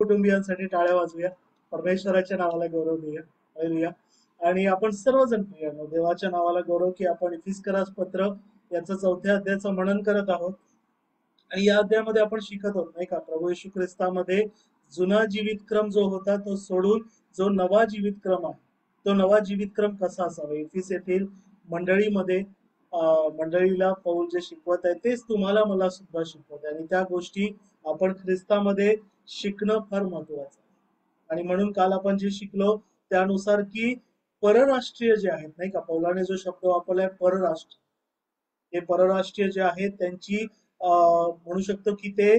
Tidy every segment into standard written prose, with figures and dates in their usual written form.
कुटुंबियांसाठी टाळ्या वाजवूया. परमेश्वराच्या नावाला गौरव देऊया. हालेलुया. आणि आपण सर्वजण प्रियानो देवाच्या नावाला गौरव की आपण इफिस्करास पत्र याचं 4थ्या अध्यायाचं मनन करत आहोत. आणि या अध्यायामध्ये आपण शिकत आहोत नाही का, प्रभू येशू ख्रिस्तामध्ये जुना जीवितक्रम जो होता तो सोडून जो नवा जीवितक्रम आहे, तो नवा जीवितक्रम कसा असावा. इफिस येथील मंडळीमध्ये मंडळीला पौल जे शिकवत आहे तेच तुम्हाला मला सुद्धा शिकवत आहे, आणि त्या गोष्टी आपण ख्रिस्तामध्ये शिकणं फार महत्वाचं आहे. आणि म्हणून काल आपण जे शिकलो त्यानुसार की परराष्ट्रीय जे आहेत नाही का, पौलाने जो शब्द वापरलाय परराष्ट्र, हे परराष्ट्रीय जे आहेत त्यांची म्हणू शकतो की ते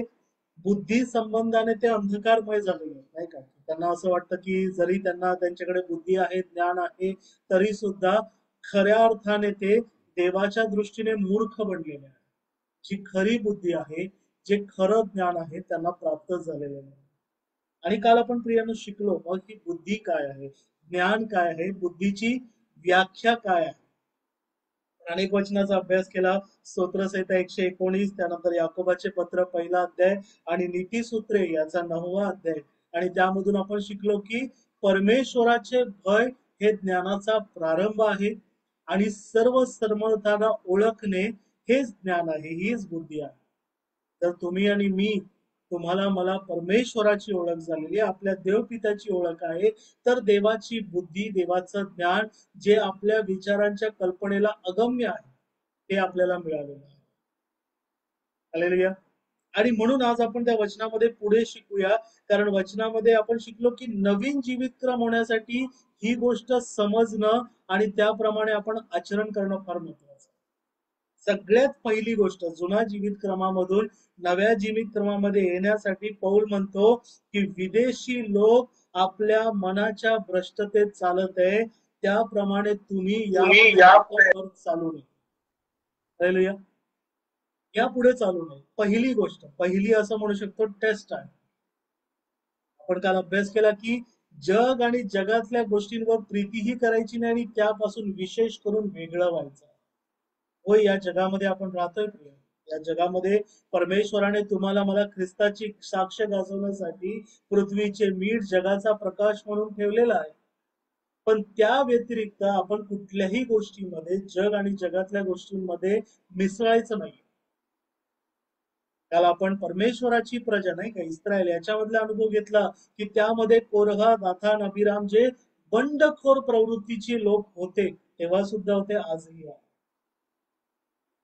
बुद्धी संबंधाने ते अंधकारमय झालेले आहेत नाही का. त्यांना असं वाटतं की जरी त्यांना त्यांच्याकडे बुद्धी आहे, ज्ञान आहे, तरी सुद्धा खऱ्या अर्थाने ते देवाच्या दृष्टीने मूर्ख बनलेले आहेत. जी खरी बुद्धी आहे, जे खरं ज्ञान आहे त्यांना प्राप्त झालेलं नाही. आणि काल आपण प्रियानं शिकलो मग ही बुद्धी काय आहे, ज्ञान काय आहे, बुद्धीची व्याख्या काय आहे. अनेक वचनाचा अभ्यास केला. स्तोत्रसंहिता 119, त्यानंतर याकोबाचे पत्र पहिला अध्याय आणि नीतीसूत्रे याचा 9वा अध्याय. आणि त्यामधून आपण शिकलो की परमेश्वराचे भय हे ज्ञानाचा प्रारंभ आहे, आणि सर्व समर्थांना ओळखणे हेच ज्ञान आहे, हीच बुद्धी आहे. तर तुम्ही आणि मी, तुम्हाला मला परमेश्वराची ओळख झालेली आहे, आपल्या देवपिताची ओळख आहे. तर देवाची बुद्धी, देवाचं ज्ञान जे आपल्या विचारांच्या कल्पनेला अगम्य आहे ते आपल्याला मिळालेलं आहे. हालेलुया. आणि म्हणून आज आपण त्या वचनामध्ये पुढे शिकूया, कारण वचनामध्ये आपण शिकलो की नवीन जीवितक्रम होण्यासाठी ही गोष्ट समजणं आणि त्याप्रमाणे आपण आचरण करणं फार महत्वाचं आहे. सगळ्यात पहिली गोष्ट, जुना जीवितक्रमामधून नव्या जीवितक्रमामध्ये येण्यासाठी पौल म्हणतो की विदेशी लोक आपल्या मनाच्या भ्रष्टतेत चालत आहे, त्याप्रमाणे तुम्ही यापुढे चालू नये. हालेलुया. यापुढे चालू नये. पहिली गोष्ट, पहिली असं म्हणू शकतो टेस्ट आहे. आपण काल अभ्यास केला की जग आणि जगातल्या गोष्टींवर प्रीतीही करायची नाही आणि त्यापासून विशेष करून वेगळं व्हायचं. होय, या जगामध्ये आपण राहतोय प्रिय. या जगामध्ये परमेश्वराने तुम्हाला मला ख्रिस्ताची साक्ष गाजवण्यासाठी पृथ्वीचे मीठ, जगाचा प्रकाश म्हणून ठेवलेला आहे. पण त्या व्यतिरिक्त आपण कुठल्याही गोष्टीमध्ये जग आणि जगातल्या गोष्टींमध्ये मिसळायचं नाही. त्याला आपण परमेश्वराची प्रजा नाही का, इस्रायल याच्यामधला अनुभव घेतला की त्यामध्ये कोरहा, दाथान, अभिराम जे बंडखोर प्रवृत्तीचे लोक होते तेव्हा सुद्धा होते, आजही आहे.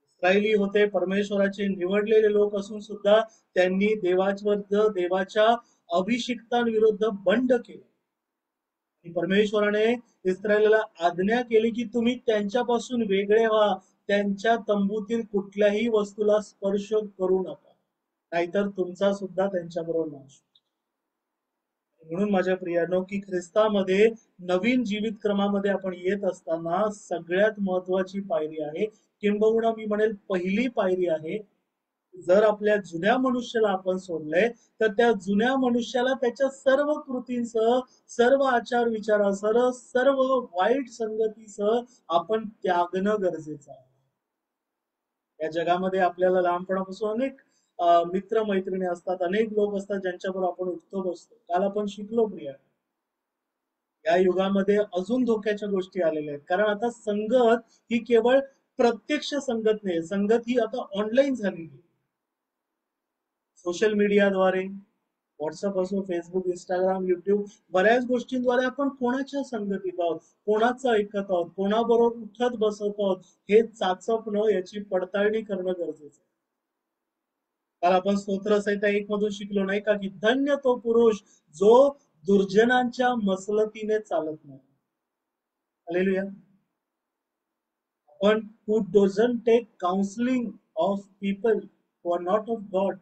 इस्रायली होते, परमेश्वराचे निवडलेले लोक असून सुद्धा त्यांनी देवाच्या अभिषिक्तांविरुद्ध बंड केले. आणि परमेश्वराने इस्रायलला आज्ञा केली की तुम्ही त्यांच्यापासून वेगळे व्हा, त्यांच्या तंबूतील कुठल्याही वस्तूला स्पर्श करू नका, नाहीतर तुमचा सुद्धा त्यांच्याबरोबर नाश. म्हणून माझ्या प्रियानो की ख्रिस्तामध्ये नवीन जीवित क्रमामध्ये आपण येत असताना सगळ्यात महत्वाची पायरी आहे, किंबहुना मी म्हणेल पहिली पायरी आहे. जर आपल्या जुन्या मनुष्याला आपण सोडलंय तर त्या जुन्या मनुष्याला त्याच्या सर्व कृतींसह, सर्व आचार विचारासह, सर्व वाईट संगतीसह आपण त्यागणं गरजेचं आहे. या जगामध्ये आपल्याला लहानपणापासून अनेक मित्र मैत्रिणी असतात, अनेक लोक असतात ज्यांच्याबरोबर आपण उठतो बसतो. काल आपण शिकलो प्रिया, या युगामध्ये अजून धोक्याच्या गोष्टी आलेल्या आहेत, कारण आता संगत ही केवळ प्रत्यक्ष संगत नाही, संगत ही आता ऑनलाईन झालेली. सोशल मीडियाद्वारे, व्हॉट्सअप असो, फेसबुक, इंस्टाग्राम, युट्यूब, बऱ्याच गोष्टींद्वारे आपण कोणाच्या संगतीत आहोत, कोणाचं ऐकत आहोत, कोणाबरोबर उठत बसत आहोत हे चाचपणं, याची पडताळणी करणं गरजेचं आहे. काल आपण स्तोत्रसंहिता 1 मधून शिकलो नाही का की धन्य तो पुरुष जो दुर्जनांच्या मसलतीने चालत नाही. हालेलुया. पण who doesn't take counseling of people who are not of God.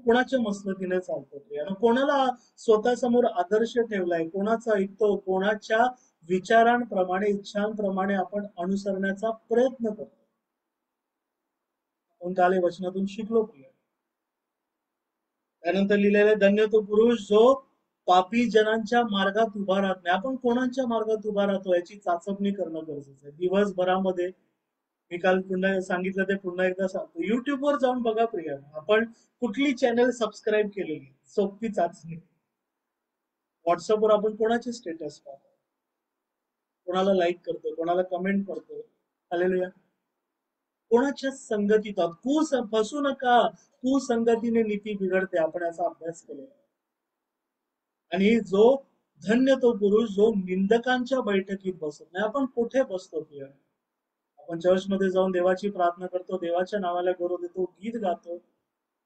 कोणाच्या मसलतीने चालतो आणि कोणाला स्वतःसमोर आदर्श ठेवलाय, कोणाचा ऐकतो, कोणाच्या विचारांप्रमाणे, इच्छांप्रमाणे आपण अनुसरण्याचा प्रयत्न करतो. आपण काल वचनातून शिकलो प्रिय. त्यानंतर लिहिलेले धन्य तो पुरुष जो पापी जनांच्या मार्गात उभा राहत नाही. आपण कोणाच्या मार्गात उभा राहतो याची चाचपणी करणं गरजेचं आहे. दिवसभरामध्ये मी काल पुन्हा सांगितलं ते पुन्हा एकदा सांगतो. युट्यूबवर जाऊन बघा प्रिया, आपण कुठली चॅनल सबस्क्राईब केलेली, सोपी चाचणी. व्हॉट्सअपवर आपण कोणाचे स्टेटस पाहतो, कोणाला लाईक करतो, कोणाला कमेंट करतो. हालेलुया. कोणाच्या संगतीत आहोत. फसू नका. कुसंगतीने नीती बिघडते, आपण याचा अभ्यास केलेला आहे. आणि जो धन्य तो पुरुष जो निंदकांच्या बैठकीत बसत नाही. आपण कुठे बसतो प्रिय? आपण चर्चमध्ये जाऊन देवाची प्रार्थना करतो, देवाच्या नावाला गौरव देतो, गीत गातो.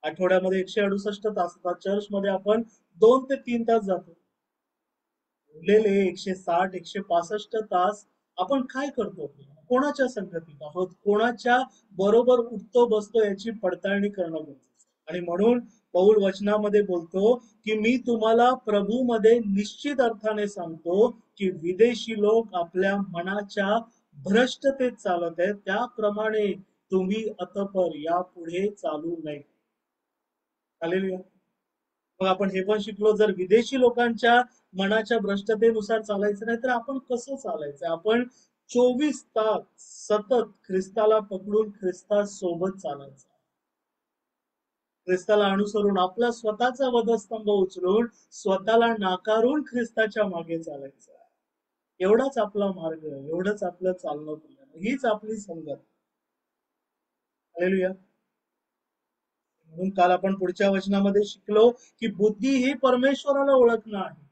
आठवड्यामध्ये 168 तास असतात. चर्चमध्ये आपण 2 ते 3 तास जातो. उरलेले 160 165 तास आपण काय करतो? कोणाच्या संगतीत आहोत, कोणाच्या बरोबर उठतो बसतो याची पडताळणी करणं गरजेचं आहे. आणि म्हणून पौल वचनामध्ये बोलतो की मी तुम्हाला प्रभूमध्ये निश्चित अर्थाने सांगतो की विदेशी लोक आपल्या मनाच्या भ्रष्टतेत चालत आहेत, त्याप्रमाणे तुम्ही अतपर यापुढे चालू नये. हालेलुया. मग आपण हे पण शिकलो, जर विदेशी लोकांच्या मनाच्या भ्रष्टतेनुसार चालायचं नाही तर आपण कसं चालायचं? आपण 24 तास सतत ख्रिस्ताला पकडून ख्रिस्ता सोबत चालायचं. ख्रिस्ताला अनुसरून आपला स्वतःचा वधस्तंभ उचलून स्वतःला नाकारून ख्रिस्ताच्या मागे चालायचं. एवढाच आपला मार्ग, एवढंच आपलं चालणं, हीच आपली संगत. हालेलुया. म्हणून काल आपण पुढच्या वचनामध्ये शिकलो की बुद्धी ही परमेश्वराला ओळखणं आहे.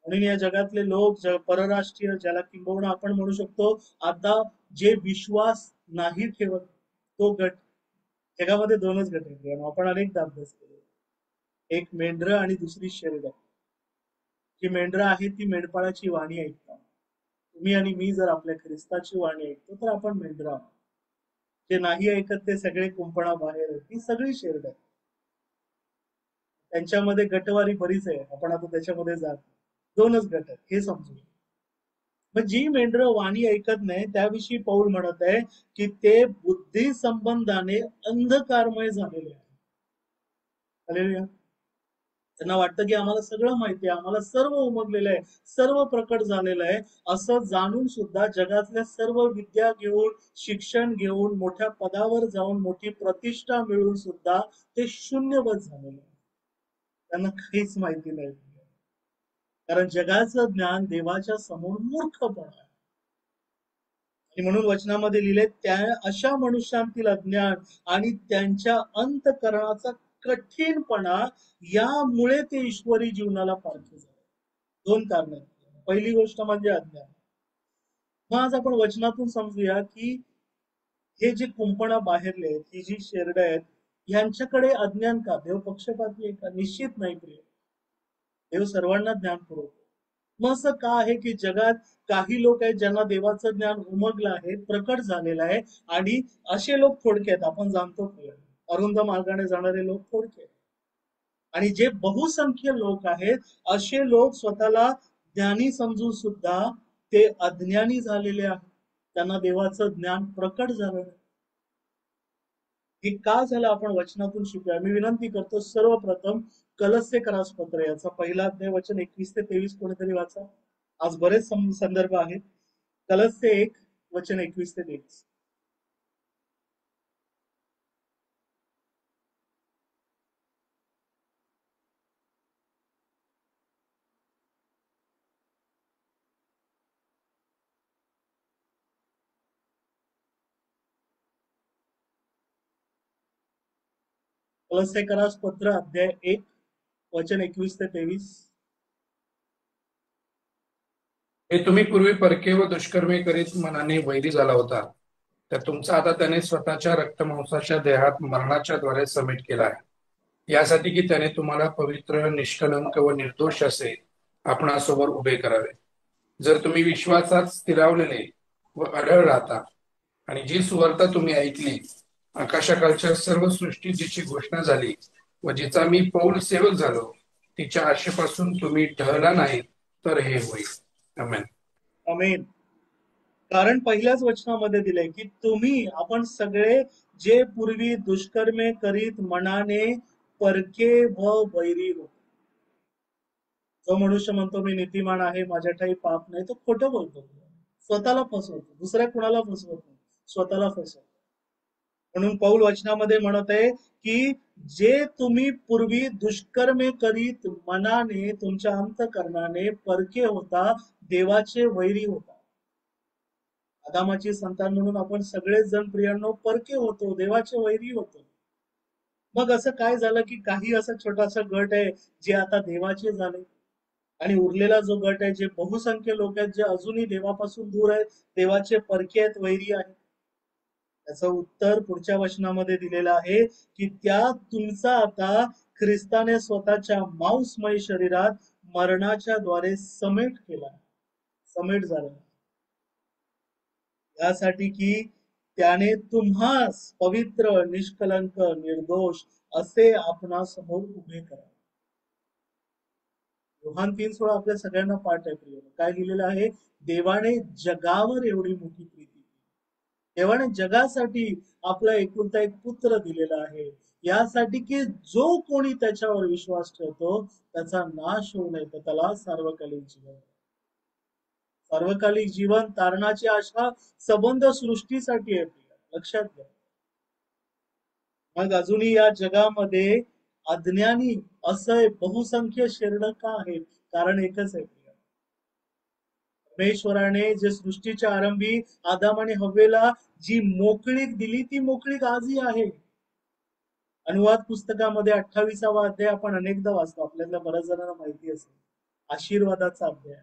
म्हणून या जगातले लोक, परराष्ट्रीय, ज्याला किंबहुना आपण म्हणू शकतो आता जे विश्वास नाही ठेवत, तो गट. जगामध्ये 2च गट आहेत, आपण अनेकदा अभ्यास केले. एक मेंढरं आणि दुसरी शेरडं. जी मेंढरं आहे ती मेंढपाळाची वाणी ऐकतात. तुम्ही आणि मी जर आपल्या ख्रिस्ताची वाणी ऐकतो तर आपण मेंढरं आहोत. जे नाही ऐकत ते सगळे कुंपणा बाहेर आहेत, ती सगळी शेरड आहेत. त्यांच्यामध्ये गटवारी बरीच आहे, आपण आता त्याच्यामध्ये जात. 2च गट आहेत हे समजू. मग जी मेंढरं वाणी ऐकत नाही त्याविषयी पौल म्हणत आहे की ते बुद्धी संबंधाने अंधकारमय झालेले आहे. हालेलुया. त्यांना वाटतं की आम्हाला सगळं माहिती आहे, आम्हाला सर्व उमगलेलं आहे, सर्व प्रकट झालेलं आहे, असं जाणून सुद्धा जगातल्या सर्व विद्या घेऊन, शिक्षण घेऊन, मोठ्या पदावर जाऊन, मोठी प्रतिष्ठा मिळून सुद्धा ते शून्यवत झालेले आहे. त्यांना काहीच माहिती नाही. कारण जगाचं ज्ञान देवाच्या समोर मूर्खपणा आहे. आणि म्हणून वचनामध्ये लिहिले, त्या अशा मनुष्यांतील अज्ञान आणि त्यांच्या अंतकरणाचा कठीणपणा, यामुळे ते ईश्वरी जीवनाला पारखे झाले. 2 कारण आहेत. पहिली गोष्ट म्हणजे अज्ञान. मग आज आपण वचनातून समजूया की हे जे कुंपणा बाहेरले आहेत, ही जी शेरड आहेत, यांच्याकडे अज्ञान का? देव पक्षपाती आहे का? निश्चित नाही प्रिय. देव सर्वांना ज्ञान पुरवतो. मग असं का आहे की जगात काही लोक आहेत ज्यांना देवाचं ज्ञान उमगलं आहे, प्रकट झालेलं आहे, आणि असे लोक थोडके आहेत. आपण जाणतो अरुंद मार्गाने जाणारे लोक थोडके आहेत. आणि जे बहुसंख्य लोक आहेत, असे लोक स्वतःला ज्ञानी समजून सुद्धा ते अज्ञानी झालेले आहेत. त्यांना देवाचं ज्ञान प्रकट झालं नाही. हे का झालं आपण वचनातून शिकूया. मी विनंती करतो सर्वप्रथम कलस्सेकरास पत्र याचा पहिला अध्याय वचन 21 ते 23 कोणीतरी वाचा. आज बरेच संदर्भ आहेत. कलस्से 1 वचन 21 ते 23. कलस्सेकरास पत्र अध्याय 1 वचन 21 ते 23. हे तुम्ही पूर्वी परके व दुष्कर्मे करीत मनाने वैरी झाला होता, तर तुमचा आता त्याने स्वतःच्या रक्तमांसाच्या देहात मरणाच्या द्वारे समेट केला आहे, यासाठी की त्याने तुम्हाला पवित्र, निष्कलंक व निर्दोष असे आपणासोबत उभे करावे. जर तुम्ही विश्वासात स्थिरावलेले व अढळ राहता आणि जी सुवार्ता तुम्ही ऐकली, आकाशाखालच्या सर्व सृष्टी जिची घोषणा झाली व जिचा मी पौल सेवक झालो, तिच्या आशेपासून तुम्ही ढळला नाही, तर हे होईल. आमेन. आमेन. कारण पहिल्याच वचनामध्ये दिलंय की तुम्ही, आपण सगळे जे पूर्वी दुष्कर्मे करीत मनाने परके व वैरी होते. जो मनुष्य म्हणतो मी नीतिमान आहे, माझ्या ठाई पाप नाही, तो खोटं बोलतो, स्वतःला फसवतो, दुसऱ्या कुणाला फसवत नाही. स्वतःला फसवतो. म्हणून पौल वचनामध्ये म्हणत आहे की जे तुम्ही पूर्वी दुष्कर्मे करीत मनाने तुमच्या अंतःकरणाने परके होता, देवाचे वैरी होता. आदामाची संतान म्हणून आपण सगळेच जण प्रियांनो परके होतो, देवाचे वैरी होतो. मग असं काय झालं की काही असा छोटासा गट आहे जे आता देवाचे झाले, आणि उरलेला जो गट आहे, जे बहुसंख्य लोक आहेत जे अजूनही देवापासून दूर आहेत, देवाचे परके आहेत, वैरी आहेत. त्याचं उत्तर पुढच्या वचनामध्ये दिलेलं आहे की त्यात तुमचा आता ख्रिस्ताने स्वतःच्या मांसमय शरीरात मरणाच्या द्वारे समेट केला, समेट झाला, यासाठी की त्याने तुम्हास पवित्र, निष्कलंक, निर्दोष असे आपणासमोर उभे करा. योहान 3:16 आपल्या सगळ्यांना पाठ आहे प्रिय. काय लिहिलेलं आहे? देवाने जगावर एवढी मोठी प्रीती केली. देवाने जगासाठी आपला एकुलता एक पुत्र दिलेला आहे, यासाठी की जो कोणी त्याच्यावर विश्वास ठेवतो त्याचा नाश होऊ नये, तर त्याला सार्वकालिक जीवन. सार्वकालिक जीवन, तारणाची आशा, संबंध सृष्टीसाठी आहे प्रिय. लक्षात घ्या. मग अजूनही या जगामध्ये अज्ञानी असं बहुसंख्य शरण का आहेत? कारण एकच आहे, परमेश्वराने जे सृष्टीच्या आरंभी आदाम आणि हव्वेला जी मोकळीक दिली, ती मोकळीक आजही आहे. अनुवाद पुस्तकामध्ये 28वा अध्याय आपण अनेकदा वाचतो, आपल्याला बऱ्याच जणांना माहिती असेल, आशीर्वादाचा अध्याय.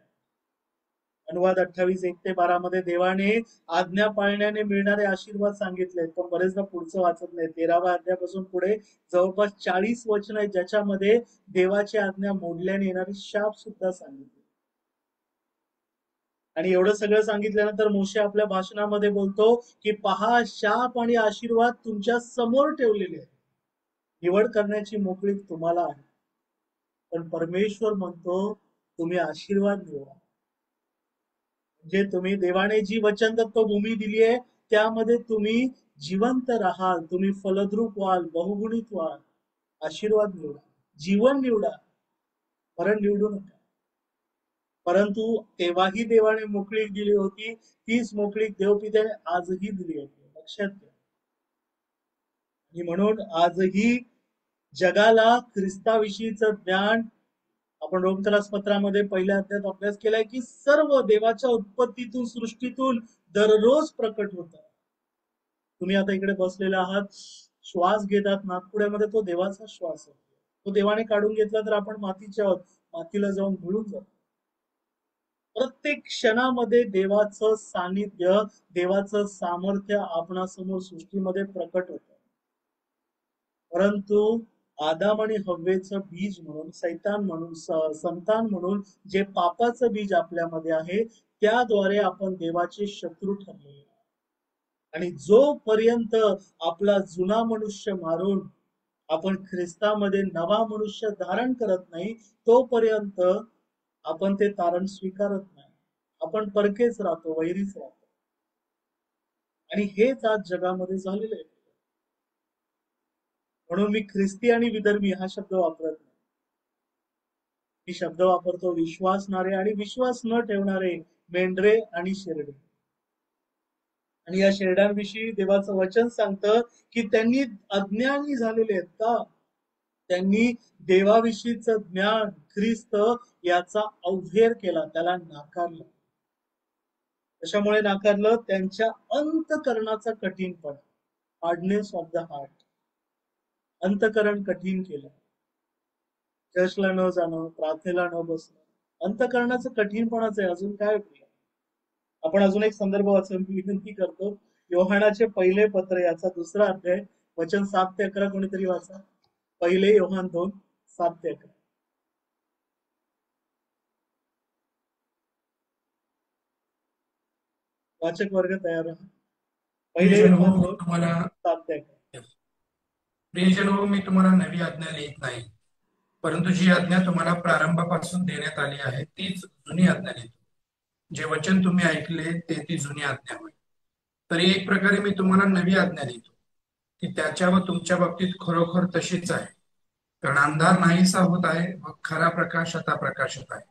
अनुवाद 28:1-12 मध्ये देवाने आज्ञा पाळण्याने मिळणारे आशीर्वाद सांगितले, पण बरेचदा पुढचं वाचत नाही. 13व्या अध्यायापासून पुढे जवळपास 40 वचन आहेत ज्याच्यामध्ये देवाची आज्ञा मोडल्याने येणारी शाप सुद्धा सांगितले. आणि एवढं सगळं सांगितल्यानंतर मोशे आपल्या भाषणामध्ये बोलतो की पहा, शाप आणि आशीर्वाद तुमच्या समोर ठेवलेले आहेत, निवड करण्याची मोकळीक तुम्हाला आहे. पण परमेश्वर म्हणतो तुम्ही आशीर्वाद निवडा. म्हणजे तुम्ही, देवाने जी वचनदत्त भूमी दिली आहे त्यामध्ये तुम्ही जिवंत राहाल, तुम्ही फलद्रूप व्हाल, बहुगुणित व्हाल. आशीर्वाद निवडा, जीवन निवडा, मरण निवडू नका. परंतु तेव्हाही देवाने मोकळीक दिली होती, तीच मोकळीक देवपित्याने आजही दिली होती. लक्षात घ्या. आणि म्हणून आजही जगाला ख्रिस्ताविषयीचं ज्ञान, आपण रोमकलास पत्रामध्ये पहिल्या अध्यायात अभ्यास केलाय की सर्व देवाच्या उत्पत्तीतून, सृष्टीतून दररोज प्रकट होत. तुम्ही आता इकडे बसलेले आहात, श्वास घेतात नाकपुड्यामध्ये, तो देवाचा श्वास आहे. तो देवाने काढून घेतला तर आपण मातीच्या आहोत, मातीला जाऊन मिळून जातो. प्रत्येक क्षणामध्ये देवाचं सानिध्य, देवाचं सामर्थ्य आपणासमोर सृष्टीमध्ये प्रकट होतं. परंतु आदाम आणि हव्वेचं बीज म्हणून, सैतान म्हणून, संतान म्हणून जे पापाचं बीज आपल्यामध्ये आहे, त्याद्वारे आपण देवाचे शत्रू ठरलेले. आणि जोपर्यंत आपला जुना मनुष्य मारून आपण ख्रिस्तामध्ये नवा मनुष्य धारण करत नाही, तोपर्यंत आपण ते तारण स्वीकारत नाही. आपण परकेच राहतो, वैरीच राहतो. आणि हेच आज जगामध्ये झालेलं आहे. म्हणून मी ख्रिस्ती आणि विधर्मी हा शब्द वापरत नाही. मी शब्द वापरतो विश्वासणारे आणि विश्वास न ठेवणारे, मेंढरे आणि शेरडे. आणि या शेरड्यांविषयी देवाचं वचन सांगतं की त्यांनी अज्ञानी झालेले आहेत. का? त्यांनी देवाविषयीचं ज्ञान, ख्रिस्त याचा अवहेर केला, त्याला नाकारलं. त्याच्यामुळे नाकारलं त्यांच्या अंतकरणाचा कठीणपणा, हार्डनेस ऑफ द हार्ट. अंतकरण कठीण केलं. चर्चला न जाणं, प्रार्थनेला न बसणं, अंतकरणाचं कठीणपणाच आहे. अजून काय प्रिय? आपण अजून एक संदर्भ वाचून विनंती करतो. योहानाचे पहिले पत्र, याचा 2रा अध्याय, वचन 7 ते 11 कोणीतरी वाचा. पहिले योहान 2, 7 ते 11. वाचक वर्ग तयार राहा. पहिले योहान 2, 7 ते 11. प्रियजनो, मी तुम्हाला नवी आज्ञा लिहित नाही, परंतु जी आज्ञा तुम्हाला प्रारंभापासून देण्यात आली आहे तीच जुनी आज्ञा लिहितो. जे वचन तुम्ही ऐकले ते ती जुनी आज्ञा होय. तरी एक प्रकारे मी तुम्हाला नवी आज्ञा लिहितो, की त्याच्या व तुमच्या बाबतीत खरोखर तशीच आहे. कारण अंधार नाहीसा होत आहे व खरा प्रकाश आता प्रकाशत आहे.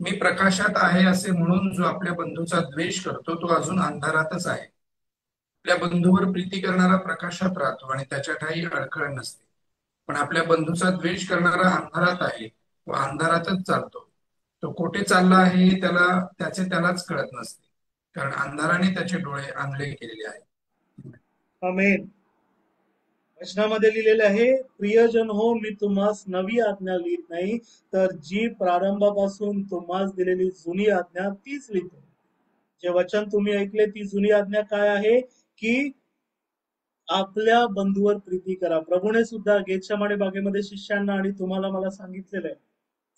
मी प्रकाशात आहे असे म्हणून जो आपल्या बंधूचा द्वेष करतो तो अजून अंधारातच आहे. आपल्या बंधूवर प्रीती करणारा प्रकाशात राहतो आणि त्याच्या ठायी अडखळ नसते. पण आपल्या बंधूचा द्वेष करणारा अंधारात आहे व अंधारातच चालतो. तो कोठे चालला आहे हे त्यालाच कळत नसते, कारण अंधाराने त्याचे डोळे आंधळे केलेले आहेत. आमेन. वचनामध्ये लिहिलेले आहे, प्रियजन हो, मी तुम्हास नवी आज्ञा लिहित नाही, तर जी प्रारंभापासून तुम्हास दिलेली जुनी आज्ञा तीच लिहितो. जे वचन तुम्ही ऐकले ती जुनी आज्ञा काय आहे की आपल्या बंधूवर प्रीती करा. प्रभूने सुद्धा गेतशेमाने बागेमध्ये शिष्यांना आणि तुम्हाला मला सांगितलेलं आहे,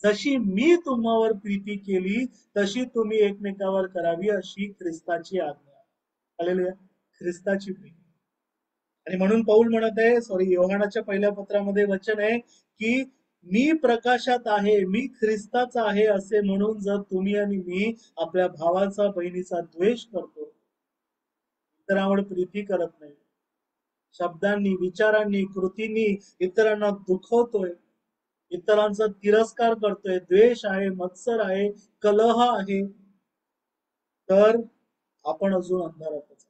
जशी मी तुम्हावर प्रीती केली तशी तुम्ही एकमेकावर करावी, अशी ख्रिस्ताची आज्ञा. हालेलुया. ख्रिस्ताची प्रीती. आणि म्हणून पौल म्हणत आहे, योहानाच्या पहिल्या पत्रामध्ये वचन आहे की मी प्रकाशात आहे, मी ख्रिस्ताचा आहे असे म्हणून जर तुम्ही आणि मी आपल्या भावाचा बहिणीचा द्वेष करतो, इतरांवर प्रीती करत नाही, शब्दांनी, विचारांनी, कृतींनी इतरांना दुखवतोय, इतरांचा तिरस्कार करतोय, द्वेष आहे, मत्सर आहे, कलह आहे, तर आपण अजून अंधारातच.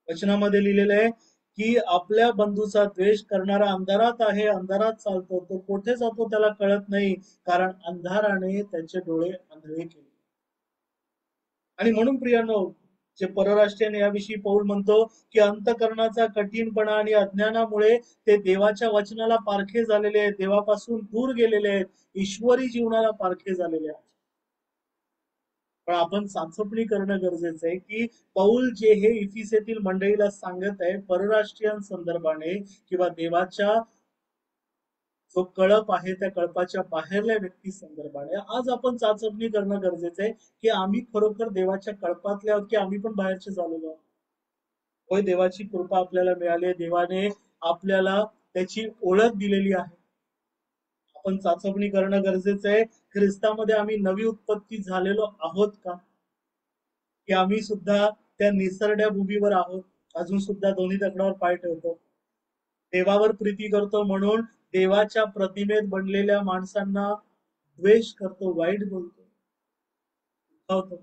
वचनामध्ये लिहिलेलं आहे की आपल्या बंधूचा द्वेष करणारा अंधारात आहे, अंधारात चालतो, तो कोठे जातो त्याला कळत नाही, कारण अंधाराने त्याचे डोळे आंधळे केले. आणि म्हणून प्रियांनो, जे परराष्ट्रीय याविषयी पौल म्हणतो की अंतकरणाचा कठीणपणा आणि अज्ञानामुळे ते देवाच्या वचनाला पारखे झालेले आहेत, देवापासून दूर गेलेले आहेत, ईश्वरी जीवनाला पारखे झालेले आहेत. पण आपण चाचपणी करणं गरजेचं आहे की पौल जे हे इफिसेतील मंडळीला सांगत आहे परराष्ट्रीय संदर्भाने किंवा देवाच्या जो कळप आहे त्या कळपाच्या बाहेरल्या व्यक्ती संदर्भाने आज आपण चाचपणी करणं गरजेचं आहे की आम्ही खरोखर देवाच्या कळपातले आहोत की आम्ही पण बाहेरचे झालेलो आहोत. होय, देवाची कृपा आपल्याला मिळाली, देवाने आपल्याला त्याची ओळख दिलेली आहे. आपण चाचपणी करणं गरजेचं आहे, ख्रिस्तामध्ये आम्ही नवी उत्पत्ती झालेलो आहोत का, की आम्ही सुद्धा त्या निसरड्या भूमीवर आहोत, अजून सुद्धा दोन्ही तकडावर पाय ठेवतो, देवावर प्रीती करतो म्हणून देवाच्या प्रतिमेत बनलेल्या माणसांना द्वेष करतो, वाईट बोलतो, दुखावतो.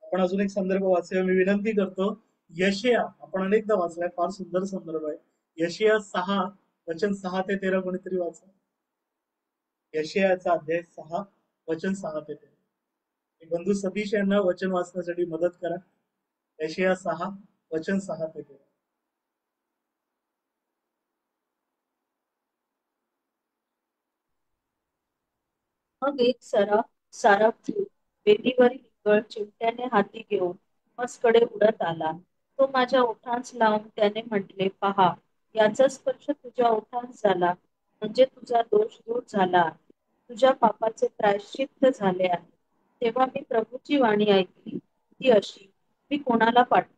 आपण अजून एक संदर्भ वाचूया, मी विनंती करतो. यशया आपण अनेकदा वाचलाय, फार सुंदर संदर्भ आहे. यशया 6 वचन 6 ते 13 कोणीतरी वाचा. यशयाचा अध्याय 6 वचन 6 ते 13. बंधू सतीश यांना वचन वाचण्यासाठी मदत करा. यशया 6 वचन 6 ते 13. मग एक सारथी वेदीवरील गळ चिमट्याने हाती घेऊन मसकडे उडत आला. तो माझ्या ओठांस लावून त्याने म्हटले, पहा, याचा स्पर्श तुझ्या ओठांस झाला, म्हणजे तुझा दोष दूर झाला, तुझ्या पापाचे प्रायश्चित्त झाले आहे. तेव्हा मी प्रभूची वाणी ऐकली, ती अशी, मी कोणाला पाठवू,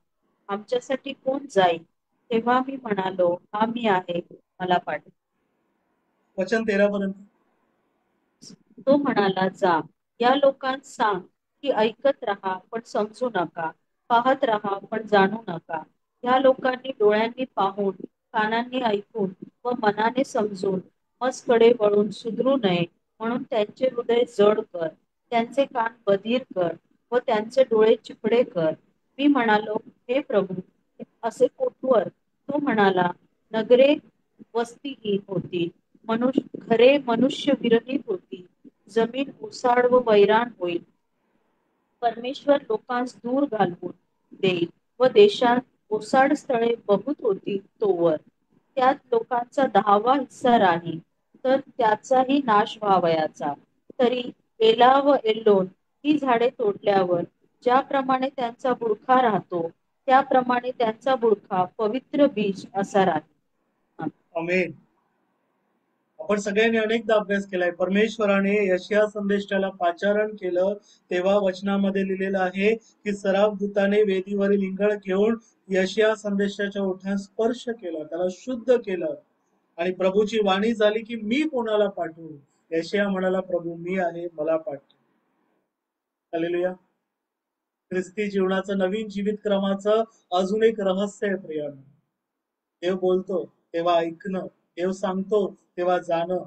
आमच्यासाठी कोण जाईल? तेव्हा मी म्हणालो, हा मी आहे, मला पाठव. वचन 13 पर्यंत. तो म्हणाला, जा, या लोकांस सांग की ऐकत राहा पण समजू नका, पाहत राहा पण जाणू नका. या लोकांनी डोळ्यांनी पाहून, कानांनी ऐकून व मनाने समजून मजकडे वळून सुधरू नये म्हणून त्यांचे हृदय जड कर, त्यांचे कान बधीर कर व त्यांचे डोळे चिपडे कर. मी म्हणालो, हे प्रभू, असे कोठवर? तो म्हणाला, नगरे वस्तीहीन होती, घरे मनुष्य विरहित होती, जमीन ओसाड व वैराण होईल. परमेश्वर लोकांस दूर घालवून देईल व देशात ओसाड स्थळे बहुत होती तोवर त्यात लोकांचा 10वा हिस्सा राहील, तर त्याचाही नाश व्हावयाचा. तरी एला व एल्लोन ही झाडे तोडल्यावर ज्याप्रमाणे त्यांचा बुडखा राहतो, त्याप्रमाणे त्यांचा बुडखा पवित्र बीज असा राहील. आमेन. आपण सगळ्यांनी अनेकदा अभ्यास केलाय. परमेश्वराने यशया संदेशाला पाचारण केलं तेव्हा वचनामध्ये लिहिलेलं आहे की सराफदूताने वेदीवरील इंगळ घेऊन यशया संदेशाच्या ओठांस स्पर्श केला, त्याला शुद्ध केलं आणि प्रभूची वाणी झाली की मी कोणाला पाठवू. यशया म्हणाला, प्रभू मी आहे, मला पाठव. हालेलुया. ख्रिस्ती जीवनाचं नवीन जीवित क्रमाचं अजून एक रहस्य आहे प्रियानो. देव बोलतो तेव्हा ऐकणं, देव सांगतो तेव्हा जाणं,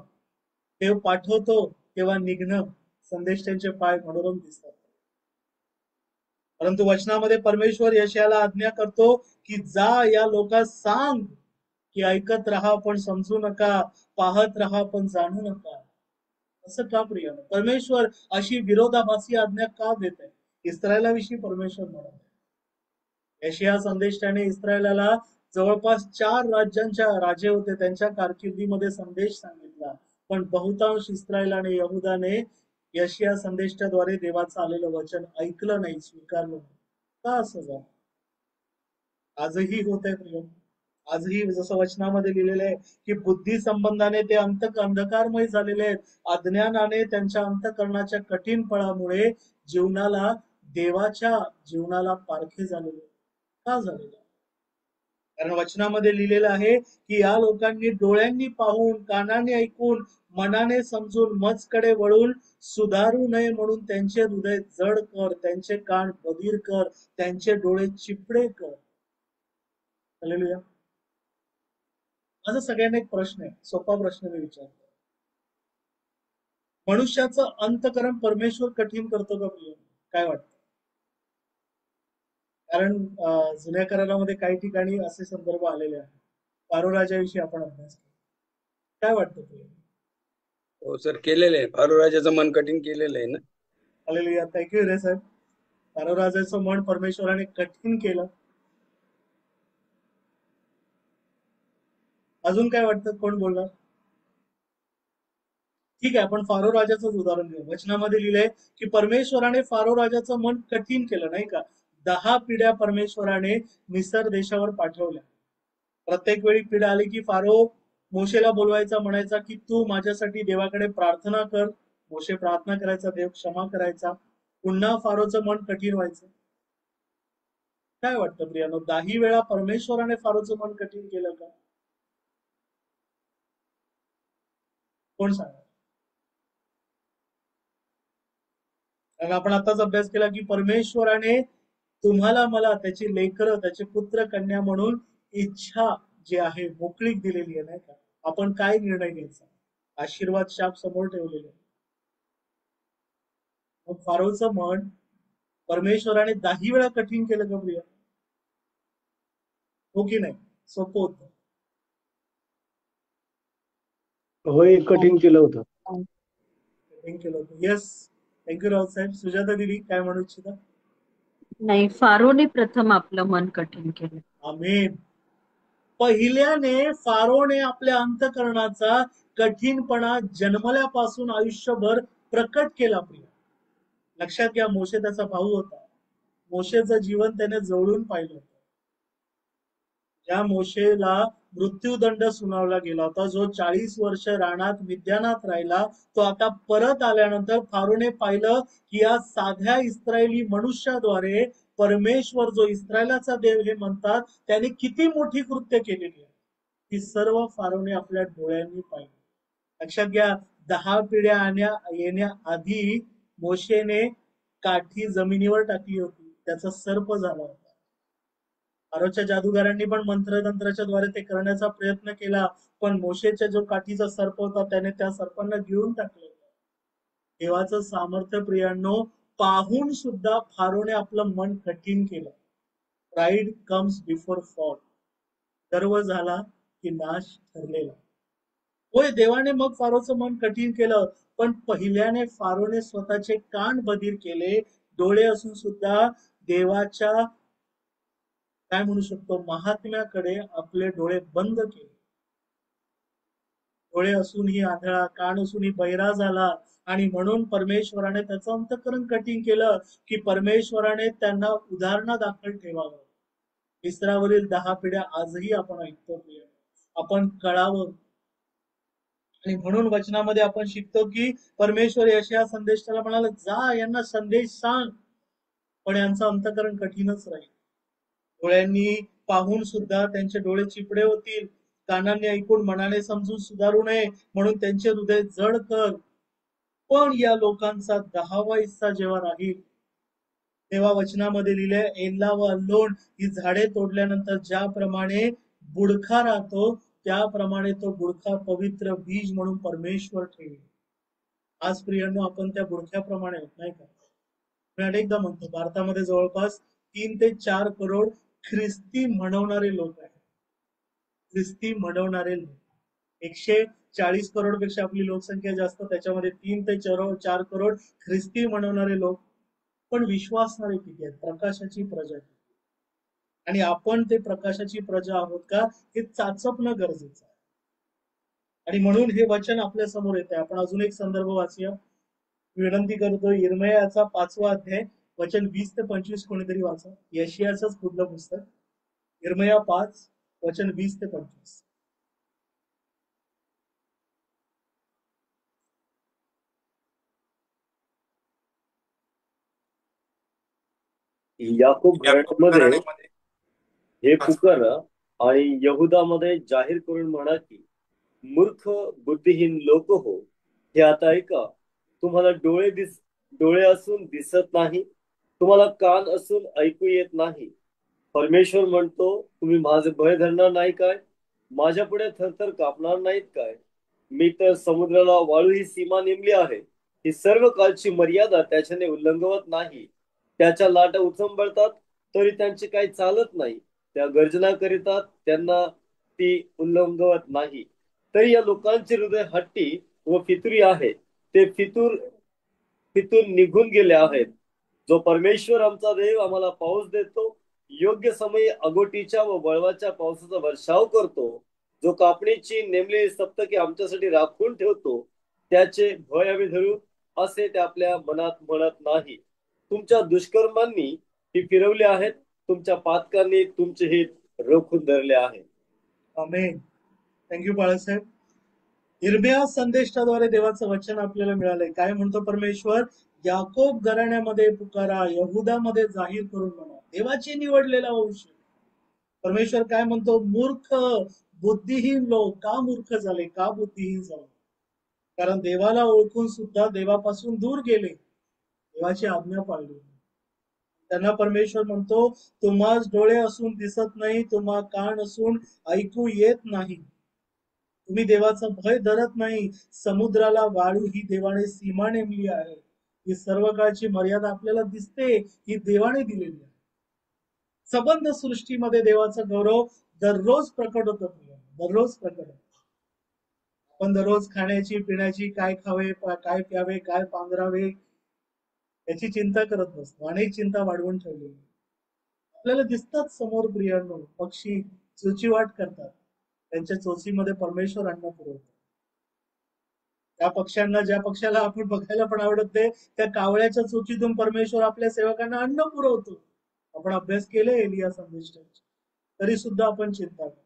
देव पाठवतो तेव्हा निघणं. संदेश त्यांचे पाय मनोरम दिसतात. परंतु वचनामध्ये परमेश्वर यशयाला आज्ञा करतो की जा या लोकांस सांग की ऐकत राहा पण समजू नका, पाहत राहा पण जाणू नका. असं का प्रिय? परमेश्वर अशी विरोधाभासी आज्ञा का देत आहे? इस्रायलाविषयी परमेश्वर म्हणत आहे. यशिया संदेष्टाने इस्रायलाला जवळपास 4 राज्यांच्या राजे होते, त्यांच्या कारकिर्दीमध्ये संदेश सांगितला, पण बहुतांश इस्रायल आणि यहुदाने यशिया संदेष्टाद्वारे देवाचं आलेलं वचन ऐकलं नाही, स्वीकारलं नाही. का असं झालं? आजही होत आहे प्रिय. आजही जसं वचनामध्ये लिहिलेलं आहे की बुद्धी संबंधाने ते अंधकारमय झालेले आहेत, अज्ञानाने त्यांच्या अंतःकरणाच्या कठीणपणामुळे जीवनाला देवाच्या जीवनाला पारखे झालेले. का झालेलं? कारण वचनामध्ये लिहिलेलं आहे की या लोकांनी डोळ्यांनी पाहून, कानाने ऐकून, मनाने समजून, मजकडे वळून सुधारू नये म्हणून त्यांचे हृदय जड कर, त्यांचे कान बधीर कर, त्यांचे डोळे चिपडे कर. हालेलुया. माझा सगळ्यांना एक प्रश्न आहे, सोपा प्रश्न मी विचारतो. मनुष्याचं अंतकरण परमेश्वर कठीण करतो का प्रिय? काय वाटतं? कारण जुन्या करारामध्ये काही ठिकाणी असे संदर्भ आलेले आहेत. फारो राजाविषयी आपण अभ्यास केला. काय वाटतं प्रिय? हो सर, केलेलं आहे. फारो राजाचं मन कठीण केलेलं आहे ना. हालेलुया. थँक्यू रे साहेब. फारो राजाचं मन परमेश्वराने कठीण केलं. अजून काय वाटतं? कोण बोलणार? ठीक आहे, आपण फारो राजाचंच उदाहरण घेऊ. वचनामध्ये लिहिलंय की परमेश्वराने फारो राजाचं मन कठीण केलं, नाही का? 10 पिढ्या परमेश्वराने मिसर देशावर पाठवल्या. प्रत्येक वेळी पिढा आली की फारो मोशेला बोलवायचा, म्हणायचा की तू माझ्यासाठी देवाकडे प्रार्थना कर. मोशे प्रार्थना करायचा, देव क्षमा करायचा. पुन्हा फारोचं मन कठीण व्हायचं. काय वाटतं प्रियानो? 10 वेळा परमेश्वराने फारोचं मन कठीण केलं का? कोण सांगा? कारण आपण आताच अभ्यास केला की परमेश्वराने तुम्हाला मला त्याची लेकरं, त्याचे पुत्र कन्या म्हणून इच्छा जी आहे मोकळीक दिलेली आहे, नाही का? आपण काय निर्णय घ्यायचा? आशीर्वाद शाप समोर ठेवलेले. मग फारोचं मन परमेश्वराने 10 वेळा कठीण केलं का प्रिया? हो की नाही? सोपं होतं. होय, कठीण केलं होतं. कठीण केलं होतं. येस, थँक्यू राऊत साहेब. सुजाता दिदी काय म्हणू इच्छिता? नाही, फारोने प्रथम आपलं मन कठीण केलं. आमेन. पहिल्याने फारोने आपल्या अंतःकरणाचा कठीणपणा जन्मल्यापासून आयुष्यभर प्रकट केला प्रिय. लक्षात घ्या, मोशे त्याचा भाऊ होता. मोशेचं जीवन त्याने जवळून पाहिलं होतं. ज्या मोशेला मृत्यूदंड सुनावला गेला होता, जो 40 वर्ष रानात मिद्यानात राहिला, तो आता परत आल्यानंतर फारोने पाहिलं की या साध्या इस्रायली मनुष्याद्वारे परमेश्वर जो इस्रायलाचा देव हे म्हणतात, त्याने किती मोठी कृत्य केलेली आहे. ती सर्व फारोने आपल्या डोळ्यांनी पाहिली. लक्षात घ्या, 10 पिढ्या येण्याआधी मोशेने काठी जमिनीवर टाकली होती, त्याचा सर्प झाला होता. फारोच्या जादूगारांनी पण मंत्रतंत्राच्या द्वारे ते करण्याचा प्रयत्न केला, पण मोशेच्या जो काठीचा सर्प होता त्याने त्या सर्पांना गिळून टाकलं. देवाचं सामर्थ्य प्रियांनो पाहून सुद्धा फारोने आपलं मन कठीण केलं. Pride comes before fall. गर्व झाला की नाश ठरलेला. होय, देवाने मग फारोचं मन कठीण केलं, पण पहिल्याने फारोने स्वतःचे कान बधीर केले. डोळे असून सुद्धा देवाच्या काय म्हणू शकतो महात्म्याकडे आपले डोळे बंद केले. डोळे असूनही आंधळा, कान असूनही बहिरा झाला, आणि म्हणून परमेश्वराने त्याचं अंतःकरण कठीण केलं की परमेश्वराने त्यांना उदाहरणादाखल ठेवावं. इस्रावरील 10 पिढ्या आजही आपण ऐकतो, आपण कळावं. आणि म्हणून वचनामध्ये आपण शिकतो की परमेश्वर यशया संदेशाला म्हणाला, जा यांना संदेश सांग, पण यांचं अंतःकरण कठीणच राहील. डोळ्यांनी पाहून सुद्धा त्यांचे डोळे चिपडे होतील, कानांनी ऐकून मनाने समजून सुधारू नये म्हणून त्यांचे हृदय जड कर. पण या लोकांचा 10वा हिस्सा जेव्हा राहील तेव्हा वचनामध्ये लिहिले, एल्ला व अल्लोन ही झाडे तोडल्यानंतर ज्याप्रमाणे बुडखा राहतो त्याप्रमाणे तो बुडखा पवित्र बीज म्हणून परमेश्वर ठेवेल. आज प्रियांनो आपण त्या बुडख्याप्रमाणे होत, नाही का? मी अनेकदा म्हणतो, भारतामध्ये जवळपास 3 ते 4 करोड ख्रिस्ती म्हणवणारे लोक आहेत. ख्रिस्ती म्हणवणारे लोक 140 करोड पेक्षा आपली लोकसंख्या जास्त, त्याच्यामध्ये 3 ते 4 करोड ख्रिस्ती म्हणवणारे लोक, पण विश्वासणारे किती आहेत? प्रकाशाची प्रजा. आणि आपण ते प्रकाशाची प्रजा आहोत का हे चाचपणं गरजेचं आहे. आणि म्हणून हे वचन आपल्या समोर येते. आपण अजून एक संदर्भ वाचूया. विनंती करतो, यिर्मयाचा 5वा अध्याय वचन 20 ते 25 कोणीतरी वाचा. यशियाचंच पुढलं पुस्तक, यिर्मया 5 वचन 20 ते 25. याकूब घराण्यामध्ये हे पुकारा आणि यहुदामध्ये जाहीर करून म्हणा की मूर्ख बुद्धिहीन लोक हो, हे आता ऐका. तुम्हाला डोळे असून दिसत नाही, तुम्हाला कान असून ऐकू येत नाही. परमेश्वर म्हणतो, तुम्ही माझे भय धरणार नाही काय? माझ्या पुढे थरथर कापणार नाहीत काय? मी तर समुद्राला वाळू ही सीमा नेमली आहे. ही सर्व कालची मर्यादा त्याच्याने उल्लंघवत नाही. त्याच्या लाटा उचंबळतात तरी त्यांचे काही चालत नाही. त्या गर्जना करीतात, त्यांना ती उल्लंघवत नाही. तरी या लोकांचे हृदय हट्टी व फितुरी आहे. ते फितून निघून गेले आहेत. जो परमेश्वर आमचा देव आम्हाला पाऊस देतो, योग्य समयी अगोटीच्या व वळवाच्या पावसाचा वर्षाव करतो, जो कापणीची नेमलेली सप्तके आमच्यासाठी राखून ठेवतो, त्याचे भय आम्ही धरू असे ते आपल्या मनात म्हणत नाही. तुमच्या दुष्कर्मांनी ती फिरवली आहेत, तुमच्या पातकांनी तुमचे हित रोखून धरले आहे. आमेन. थँक्यू बाळासाहेब. यिर्मया संदेशाद्वारे देवाचं वचन आपल्याला मिळालंय. काय म्हणतो परमेश्वर? याकोब घराण्यामध्ये पुकारा, यहुदामध्ये जाहीर करून म्हणा, देवाची निवडलेला वंश. परमेश्वर काय म्हणतो? मूर्ख बुद्धिहीन लोक का मूर्ख झाले, का बुद्धिहीन झाले? कारण देवाला ओळखून सुद्धा देवापासून दूर गेले, देवाची आज्ञा पाळली. त्यांना परमेश्वर म्हणतो, तुम्हा डोळे असून दिसत नाही, तुम्हा कान असून ऐकू येत नाही, तुम्ही देवाचा भय धरत नाही. समुद्राला वाळू ही देवाने सीमा नेमली आहे. ही सर्व काळची मर्यादा आपल्याला दिसते, ही देवाने दिलेली आहे. सबंध सृष्टीमध्ये देवाचा गौरव दररोज प्रकट होतो, दररोज प्रकट होतो. आपण दररोज खाण्याची पिण्याची, काय खावे, काय प्यावे, काय पांघरावे याची चिंता करत नसतो. अनेक चिंता वाढवून ठेवली. आपल्याला दिसतात समोर प्रियांनो, पक्षी चोचीवाट करतात, त्यांच्या चोचीमध्ये परमेश्वर अन्न पुरवतो. त्या पक्ष्यांना, ज्या पक्षाला आपण बघायला पण आवडत नाही, त्या कावळ्याच्या चोचीतून परमेश्वर आपल्या सेवकांना अन्न पुरवतो. आपण अभ्यास केले एलिया संदेशाचे, तरी सुद्धा आपण चिंता करतो.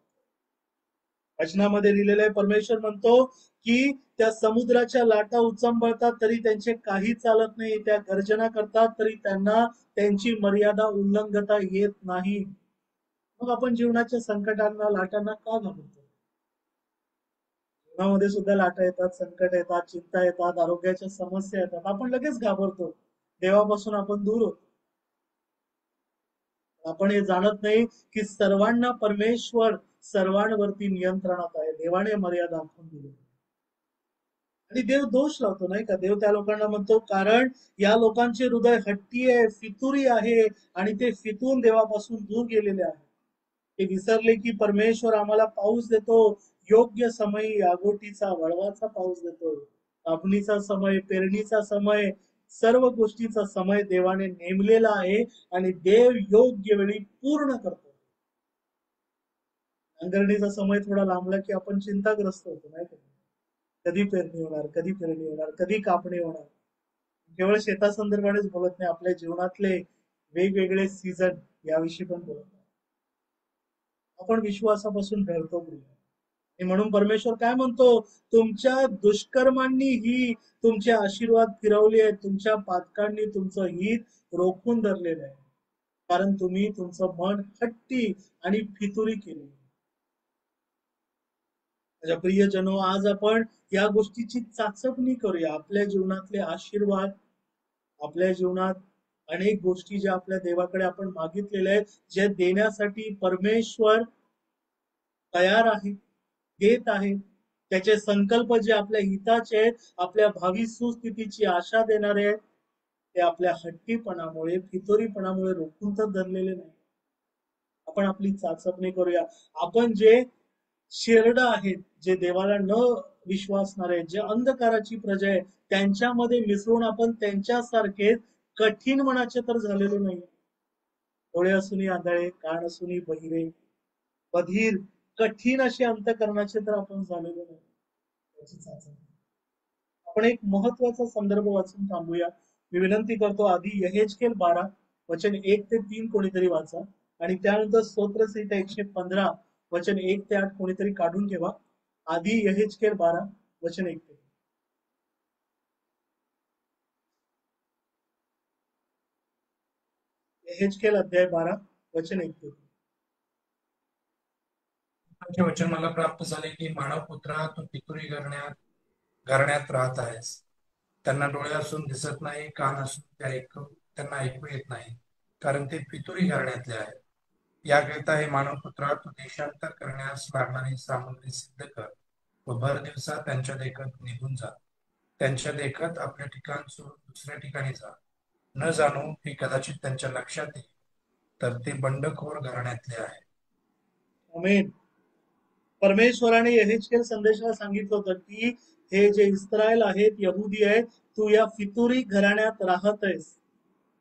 वचनामध्ये लिहिलेलं आहे, परमेश्वर म्हणतो की त्या समुद्राच्या लाटा उचंबळतात तरी त्यांचे काही चालत नाही, त्या गर्जना करतात तरी त्यांना त्यांची मर्यादा उल्लंघता येत नाही. मग आपण जीवनाच्या संकटांना, लाटांना का घाबरतो? जीवनामध्ये सुद्धा लाटा येतात, संकट येतात, चिंता येतात, आरोग्याच्या समस्या येतात, आपण लगेच घाबरतो, देवापासून आपण दूर होतो. आपण हे जाणत नाही की सर्वांना परमेश्वर सर्वांवरती नियंत्रणात आहे. देवाने मर्यादा आखून दिली आणि देव दोष लावतो नाही का? देव त्या लोकांना म्हणतो, कारण या लोकांचे हृदय हट्टी आहे, फितुरी आहे आणि ते फितून देवापासून दूर गेलेले आहे. ते विसरले की परमेश्वर आम्हाला पाऊस देतो, योग्य समयी आगोटीचा वळवाचा पाऊस देतो. कापणीचा समय, पेरणीचा समय, सर्व गोष्टीचा समय देवाने नेमलेला आहे आणि देव योग्य वेळी पूर्ण करतो. नांगरणीचा समय थोडा लांबला की आपण चिंताग्रस्त होतो नाही का? कधी पेरणी होणार, कधी पेरणी होणार, कधी कापणी होणार. केवळ शेतासंदर्भानेच बोलत नाही, आपल्या जीवनातले वेगवेगळे सीझन याविषयी पण बोलत नाही. आपण विश्वासापासून ढळतो आणि म्हणून परमेश्वर काय म्हणतो? तुमच्या दुष्कर्मांनी ही तुमचे आशीर्वाद फिरवले आहेत, तुमच्या पातकांनी तुमचं हित रोखून धरलेलं आहे, कारण तुम्ही तुमचं मन हट्टी आणि फितुरी केली. माझ्या प्रियजनो, आज आपण या गोष्टीची चाचपणी करूया. आपल्या जीवनातले आशीर्वाद, आपल्या जीवनात अनेक गोष्टी ज्या आपल्या देवाकडे आपण मागितलेल्या आहेत, जे देण्यासाठी परमेश्वर तयार आहे, देत आहे. त्याचे संकल्प जे आपल्या हिताचे आहेत, आपल्या भावी सुस्थितीची आशा देणारे आहेत, ते आपल्या हट्टीपणामुळे, फितुरीपणामुळे रोखून तर धरलेले नाही. आपण आपली चाचपणी करूया. आपण जे शेरड आहेत, जे देवाला न विश्वासणारे, जे अंधकाराची प्रजा आहे, त्यांच्यामध्ये मिसळून आपण त्यांच्यासारखे कठीण मनाचे तर झालेलो नाही. डोळे असूनही आंधळे, कान असूनही बहिरे, बधीर, कठीण असे अंतकरणाचे तर आपण झालेलो नाही. याची चाचणी. आपण एक महत्वाचा संदर्भ वाचून थांबूया. मी विनंती करतो, आधी यहेजकेल 12 वचन 1 ते 3 कोणीतरी वाचा, आणि त्यानंतर स्तोत्रसंहिता 115 वचन 1 ते 8 कोणीतरी काढून ठेवा. आधी यहेजकेल 12 वचन 1 ते 3. यहेजकेल अध्याय 12 वचन 1 ते 3. हे वचन मला प्राप्त झाले की मानव पुत्रा, तू पितुरी घराण्यात राहत आहेस. त्यांना डोळे असून दिसत नाही, कान असून त्यांना ऐकू येत नाही, कारण ते पितुरी घराण्यातले आहेत. याकरिता हे मानव पुत्रा, तू देशांतर करण्यास लागणारी सामग्री सिद्ध कर व भर दिवसा त्यांच्या देखत निघून जा. त्यांच्या देखत आपल्या ठिकाण सोडून दुसऱ्या ठिकाणी जा. न जाणू हे कदाचित त्यांच्या लक्षात येईल, तर ते बंडखोर घराण्यातले आहे. आमेन. परमेश्वराने यहेजकेल संदेशाला सांगितलं होतं की हे जे इस्रायल आहेत, यहुदी आहेत, तू या फितुरी घराण्यात राहत आहेस.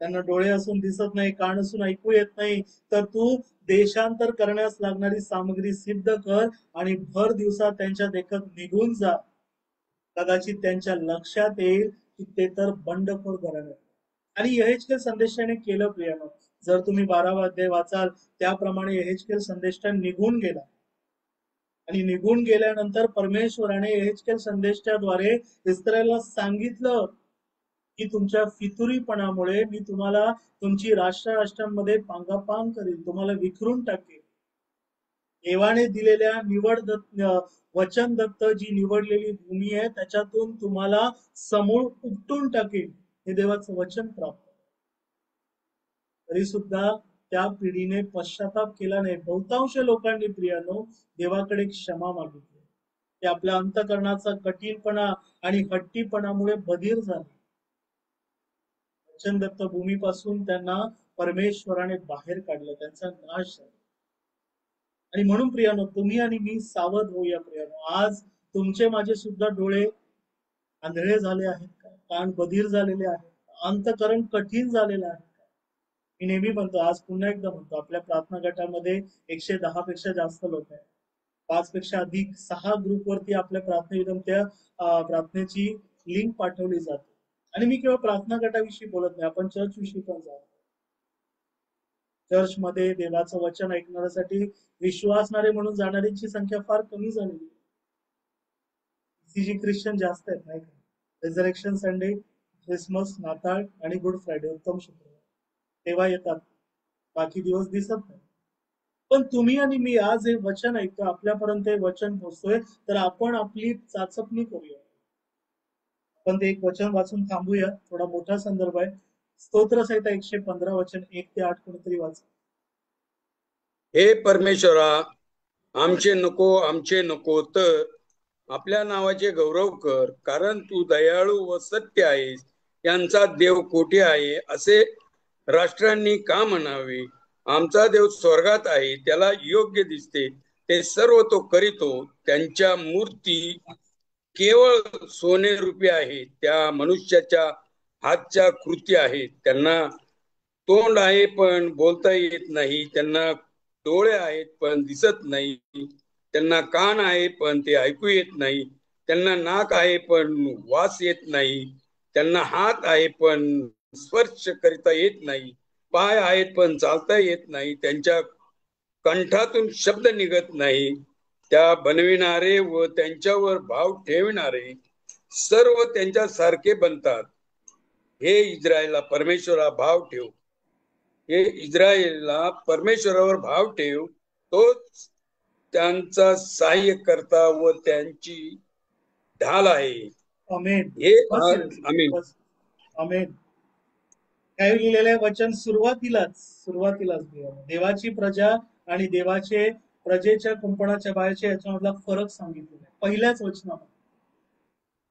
त्यांना डोळे असून दिसत नाही, कान असून ऐकू येत नाही, तर तू देशांतर करण्यास लागणारी सामग्री सिद्ध कर आणि भर दिवसात त्यांच्या देखत निघून जा. कदाचित त्यांच्या लक्षात येईल की ते तर बंडखोर घराणे. आणि यहेजकेल संदेशाने केलं प्रियानो. जर तुम्ही 12 अध्याय वाचाल, त्याप्रमाणे यहेजकेल संदेशा निघून गेला, आणि निघून गेल्यानंतर परमेश्वराने यहेजकेल संदेशाद्वारे इस्रायलला सांगितलं की तुमच्या फितुरीपणामुळे मी तुम्हाला तुमची राष्ट्रांमध्ये पांगापांग करेल, तुम्हाला विखरून टाकेल. देवाने दिलेल्या वचन दत्त जी निवडलेली भूमी आहे, त्याच्यातून तुम्हाला समूळ उपटून टाकेल, हे देवाचं वचन प्राप्त. तरी सुद्धा त्या पिढीने पश्चाताप केला नाही. बहुतांश लोकांनी प्रियानो देवाकडे क्षमा मागितली. ते आपल्या अंतकरणाचा कठीणपणा आणि हट्टीपणामुळे बधीर झाले. वचन दत्त भूमीपासून त्यांना परमेश्वराने बाहेर काढलं, त्यांचा नाश झाला. आणि म्हणून प्रियानो, तुम्ही आणि मी सावध होऊया प्रियानो. आज तुमचे माझे सुद्धा डोळे आंधळे झाले आहेत का? कान बधीर झालेले आहेत? अंतकरण कठीण झालेलं आहे का? मी नेहमी म्हणतो, आज पुन्हा एकदा म्हणतो, आपल्या प्रार्थना गटामध्ये 110 पेक्षा जास्त लोक आहेत. 5 पेक्षा अधिक 6 ग्रुपवरती आपल्या प्रार्थनेची लिंक पाठवली जाते. आणि मी केवळ प्रार्थना गटाविषयी बोलत नाही, आपण चर्च विषयी पण जातो. चर्च मध्ये देवाचं वचन ऐकण्यासाठी विश्वासणारे म्हणून जाणाऱ्यांची संख्या फार कमी झालेली. जी ख्रिश्चन जास्त आहेत, नाही का? रिझरेक्शन संडे, क्रिसमस, नाताळ आणि गुड फ्रायडे, उत्तम शुक्रवार तेव्हा येतात, बाकी दिवस दिसत नाही. पण तुम्ही आणि मी आज हे वचन ऐकतो, आपल्यापर्यंत हे वचन पोहोचतोय, तर आपण आपली चाचपणी करूया. आपण ते एक वचन वाचून थांबूया. थोडा मोठा संदर्भ आहे. स्तोत्रसंहिता 115 वचन 1 ते 8 कोणीतरी वाचा. हे परमेश्वरा, आमचे नको तर आपल्या नावाचे गौरव कर, कारण तू दयाळू व सत्य आहेस. यांचा देव कोठे आहे असे राष्ट्रांनी का म्हणावे? आमचा देव स्वर्गात आहे, त्याला योग्य दिसते ते सर्व तो करीतो. त्यांच्या मूर्ती केवळ सोने रुपी आहेत, त्या मनुष्याच्या हातच्या कृती आहेत. त्यांना तोंड आहे पण बोलता येत नाही, त्यांना डोळे आहेत पण दिसत नाही, त्यांना कान आहे पण ते ऐकू येत नाही, त्यांना नाक आहे पण वास येत नाही, त्यांना हात आहे पण स्पर्श करता येत नाही, पाय आहेत पण चालता येत नाही, त्यांच्या कंठातून शब्द निघत नाही. त्या बनविणारे व त्यांच्यावर भाव ठेवणारे सर्व त्यांच्या सारखे बनतात. हे इस्रायला परमेश्वरा भाव ठेव, हे इस्रायलला परमेश्वरावर भाव ठेव, तोच त्यांचा सहाय्य करता व त्यांची ढाल आहे. आमेन. हे आमेन. आमेन. काय लिहिलेलं आहे वचन? सुरुवातीलाच देवाची प्रजा आणि देवाचे प्रजेच्या कुंपणाच्या बाहेरच्या याच्यामधला फरक सांगितलेला आहे पहिल्याच वचनामध्ये.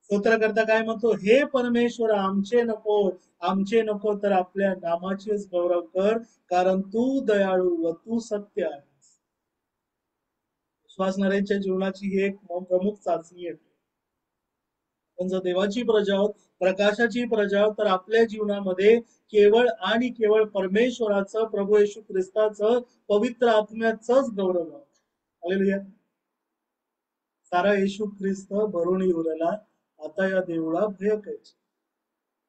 स्तोत्रकर्ता काय म्हणतो, हे परमेश्वर आमचे नको तर आपल्या नामाचेच गौरव कर, कारण तू दयाळू व तू सत्य आहेस. विश्वासणाऱ्यांच्या जीवनाची ही एक प्रमुख चाचणी आहे. आपण जर देवाची प्रजा आहोत, प्रकाशाची प्रजा आहोत, तर आपल्या जीवनामध्ये केवळ आणि केवळ परमेश्वराचं, प्रभू येशू ख्रिस्ताचं, पवित्र आत्म्याचंच गौरव आहे. हालेलुया. सारा येशू ख्रिस्त भरून उरला, आता या देवळा भयकायची.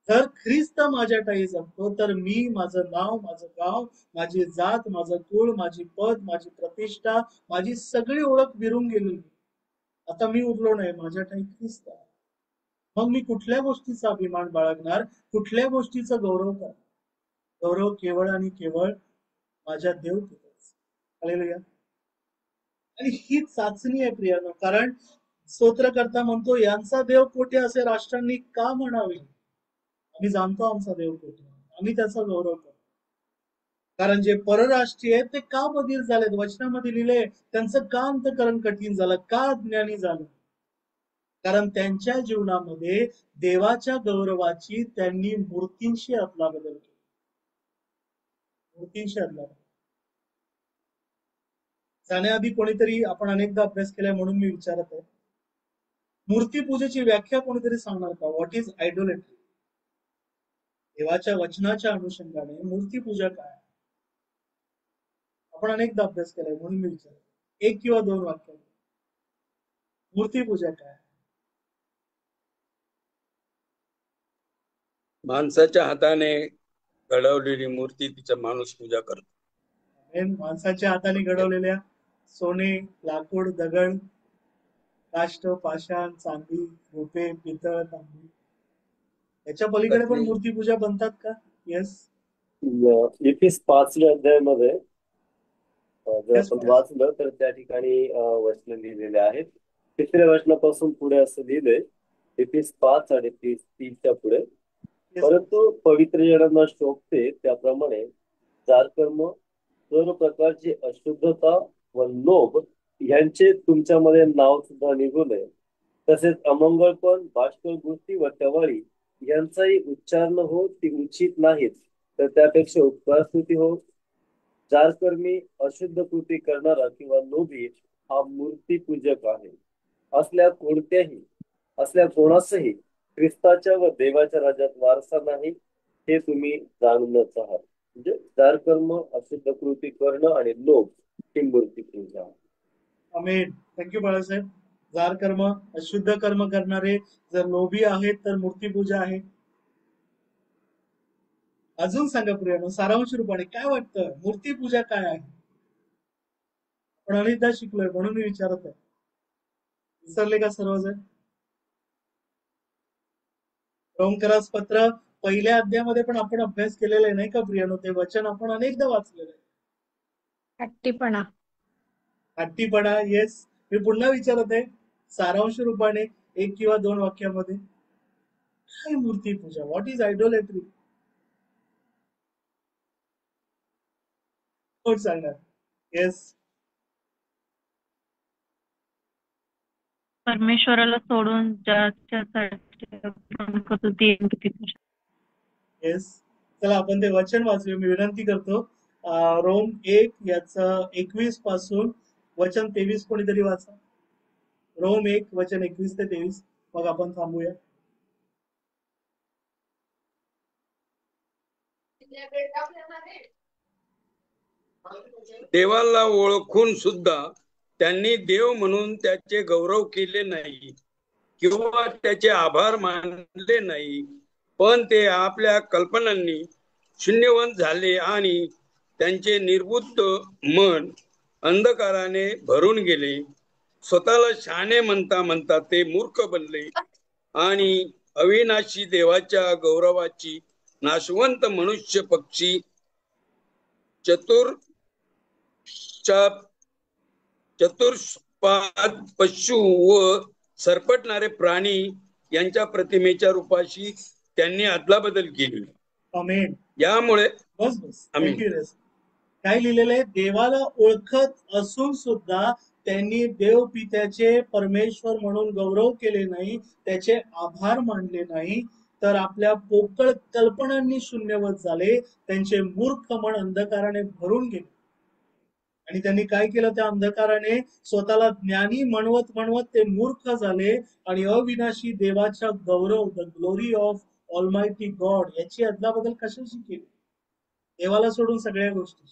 जर ख्रिस्त माझ्या ठाई जगतो, तर मी, माझं नाव, माझं गाव, माझी जात, माझं कुळ, माझी पद, माझी प्रतिष्ठा, माझी सगळी ओळख विरून गेली. आता मी उरलो नाही, माझ्या ठाई ख्रिस्त आहे. मग मी कुठल्या गोष्टीचा अभिमान बाळगणार, कुठल्या गोष्टीचा गौरव करणार? गौरव केवळ आणि केवळ माझ्या देव पित्याचा. हालेलुया. आणि ही चाचणी आहे प्रियानो, कारण स्तोत्रकर्ता म्हणतो, यांचा देव कोठे असे राष्ट्रांनी का म्हणावे? आम्ही जाणतो आमचा देव कोठे, आम्ही त्याचा गौरव करतो. कारण जे परराष्ट्रीय आहेत ते का बधीर झालेत? वचनामध्ये लिहिले, त्यांचं का अंतकरण कठीण झालं, का अज्ञानी झालं? कारण त्यांच्या जीवनामध्ये देवाच्या गौरवाची त्यांनी मूर्तींशी अदला बदल केली. मूर्तींशी अदला बदल. जाण्याआधी कोणीतरी, आपण अनेकदा अभ्यास केलाय म्हणून मी विचारत आहे, मूर्तीपूजेची व्याख्या कोणीतरी सांगणार का? What is idolatry? देवाच्या वचनाच्या अनुषंगाने मूर्तीपूजा काय? आपण अनेकदा अभ्यास केलाय म्हणून मी विचारत, एक किंवा दोन वाक्य, मूर्तीपूजा काय? माणसाच्या हाताने घडवलेली मूर्ती तिचा माणूस पूजा करतो. माणसाच्या हाताने घडवलेल्या सोने, लाकूड, दगड, काष्ट, पाषाण, चांदी, रुपे, पितळ, तांबे, याच्या पलीकडे पण मूर्तीपूजा बनतात का? येस. इफिस 5व्या अध्यायामध्ये जर आपण वाचलं तर त्या ठिकाणी वचन लिहिलेले आहेत. 3ऱ्या वचनापासून पुढे असं लिहिलंय, इफिस 5 आणि 3च्या पुढे, परंतु पवित्र जनांना शोभते त्याप्रमाणे जारकर्म, सर्व प्रकारची अशुद्धता व लोभ यांचे तुमच्यामध्ये नाव सुद्धा निघू नये. तसेच अमंगळपण, बाष्कळ गोष्टी व टवाळी यांचाही उच्चारण हो, ती उचित नाहीत, तर त्यापेक्षा उपकारस्तुती हो. जारकर्मी, अशुद्ध कृती करणारा किंवा लोभी हा मूर्तीपूजक आहे. असल्या कोणासही ख्रिस्ताच्या व देवाच्या राज्यात वारसा नाही, हे तुम्ही जाणूनच आहात. म्हणजे जारकर्म, अशुद्ध कृती करणं आणि लोभ ही मूर्तीपूजा. आमेन. थँक्यू बाळासाहेब. जार कर्म, अशुद्ध कर्म करणारे जर लोभी आहेत तर मूर्तीपूजा आहे. अजून सांगा प्रियानो, सारांश रूपाने काय वाटतं, मूर्तीपूजा काय आहे? आपण अनेकदा शिकलोय म्हणून मी विचारत आहे. विसरले का सर्वजण? रोमकरास पत्र पहिल्या अध्यायामध्ये पण आपण अभ्यास केलेला आहे नाही का प्रियानो? ते वचन आपण अनेकदा वाचलेलं आहे. हट्टीपणा. येस. मी पुन्हा विचारत आहे, सारांश रूपाने एक किंवा दोन वाक्यामध्ये, काय मूर्तीपूजा? What is आयडोलेट्री? कोण सांगणार? येस. परमेश्वराला सोडून येस. चला आपण ते वचन वाचूया. मी विनंती करतो, रोम 1 याचं 21 पासून वचन 23 कोणीतरी वाचा. रोम 1 वचन 21 ते 23. मग आपण थांबूया. देवाला ओळखून सुद्धा त्यांनी देव म्हणून त्याचे गौरव केले नाही किंवा त्याचे आभार मानले नाही, पण ते आपल्या कल्पनांनी शून्यवंत झाले आणि त्यांचे निर्बुद्ध मन अंधकाराने भरून गेले. स्वतःला शहाणे म्हणता म्हणता ते मूर्ख बनले आणि अविनाशी देवाच्या गौरवाची नाशवंत मनुष्य, पक्षी, चतुष्पाद पशु व सरपटणारे प्राणी यांच्या प्रतिमेच्या रूपाशी त्यांनी अदलाबदल केली. आमेन. यामुळे बस काय लिहिलेलं आहे? देवाला ओळखत असून सुद्धा त्यांनी देव पित्याचे परमेश्वर म्हणून गौरव केले नाही, त्याचे आभार मानले नाही, तर आपल्या पोकळ कल्पनांनी शून्यवत झाले, त्यांचे मूर्ख मन अंधकाराने भरून गेले. आणि त्यांनी काय केलं? त्या अंधकाराने स्वतःला ज्ञानी म्हणवत म्हणवत ते मूर्ख झाले आणि अविनाशी देवाच्या गौरव, the glory of almighty God, याची अदलाबदल कशाशी केली? देवाला सोडून सगळ्या गोष्टी.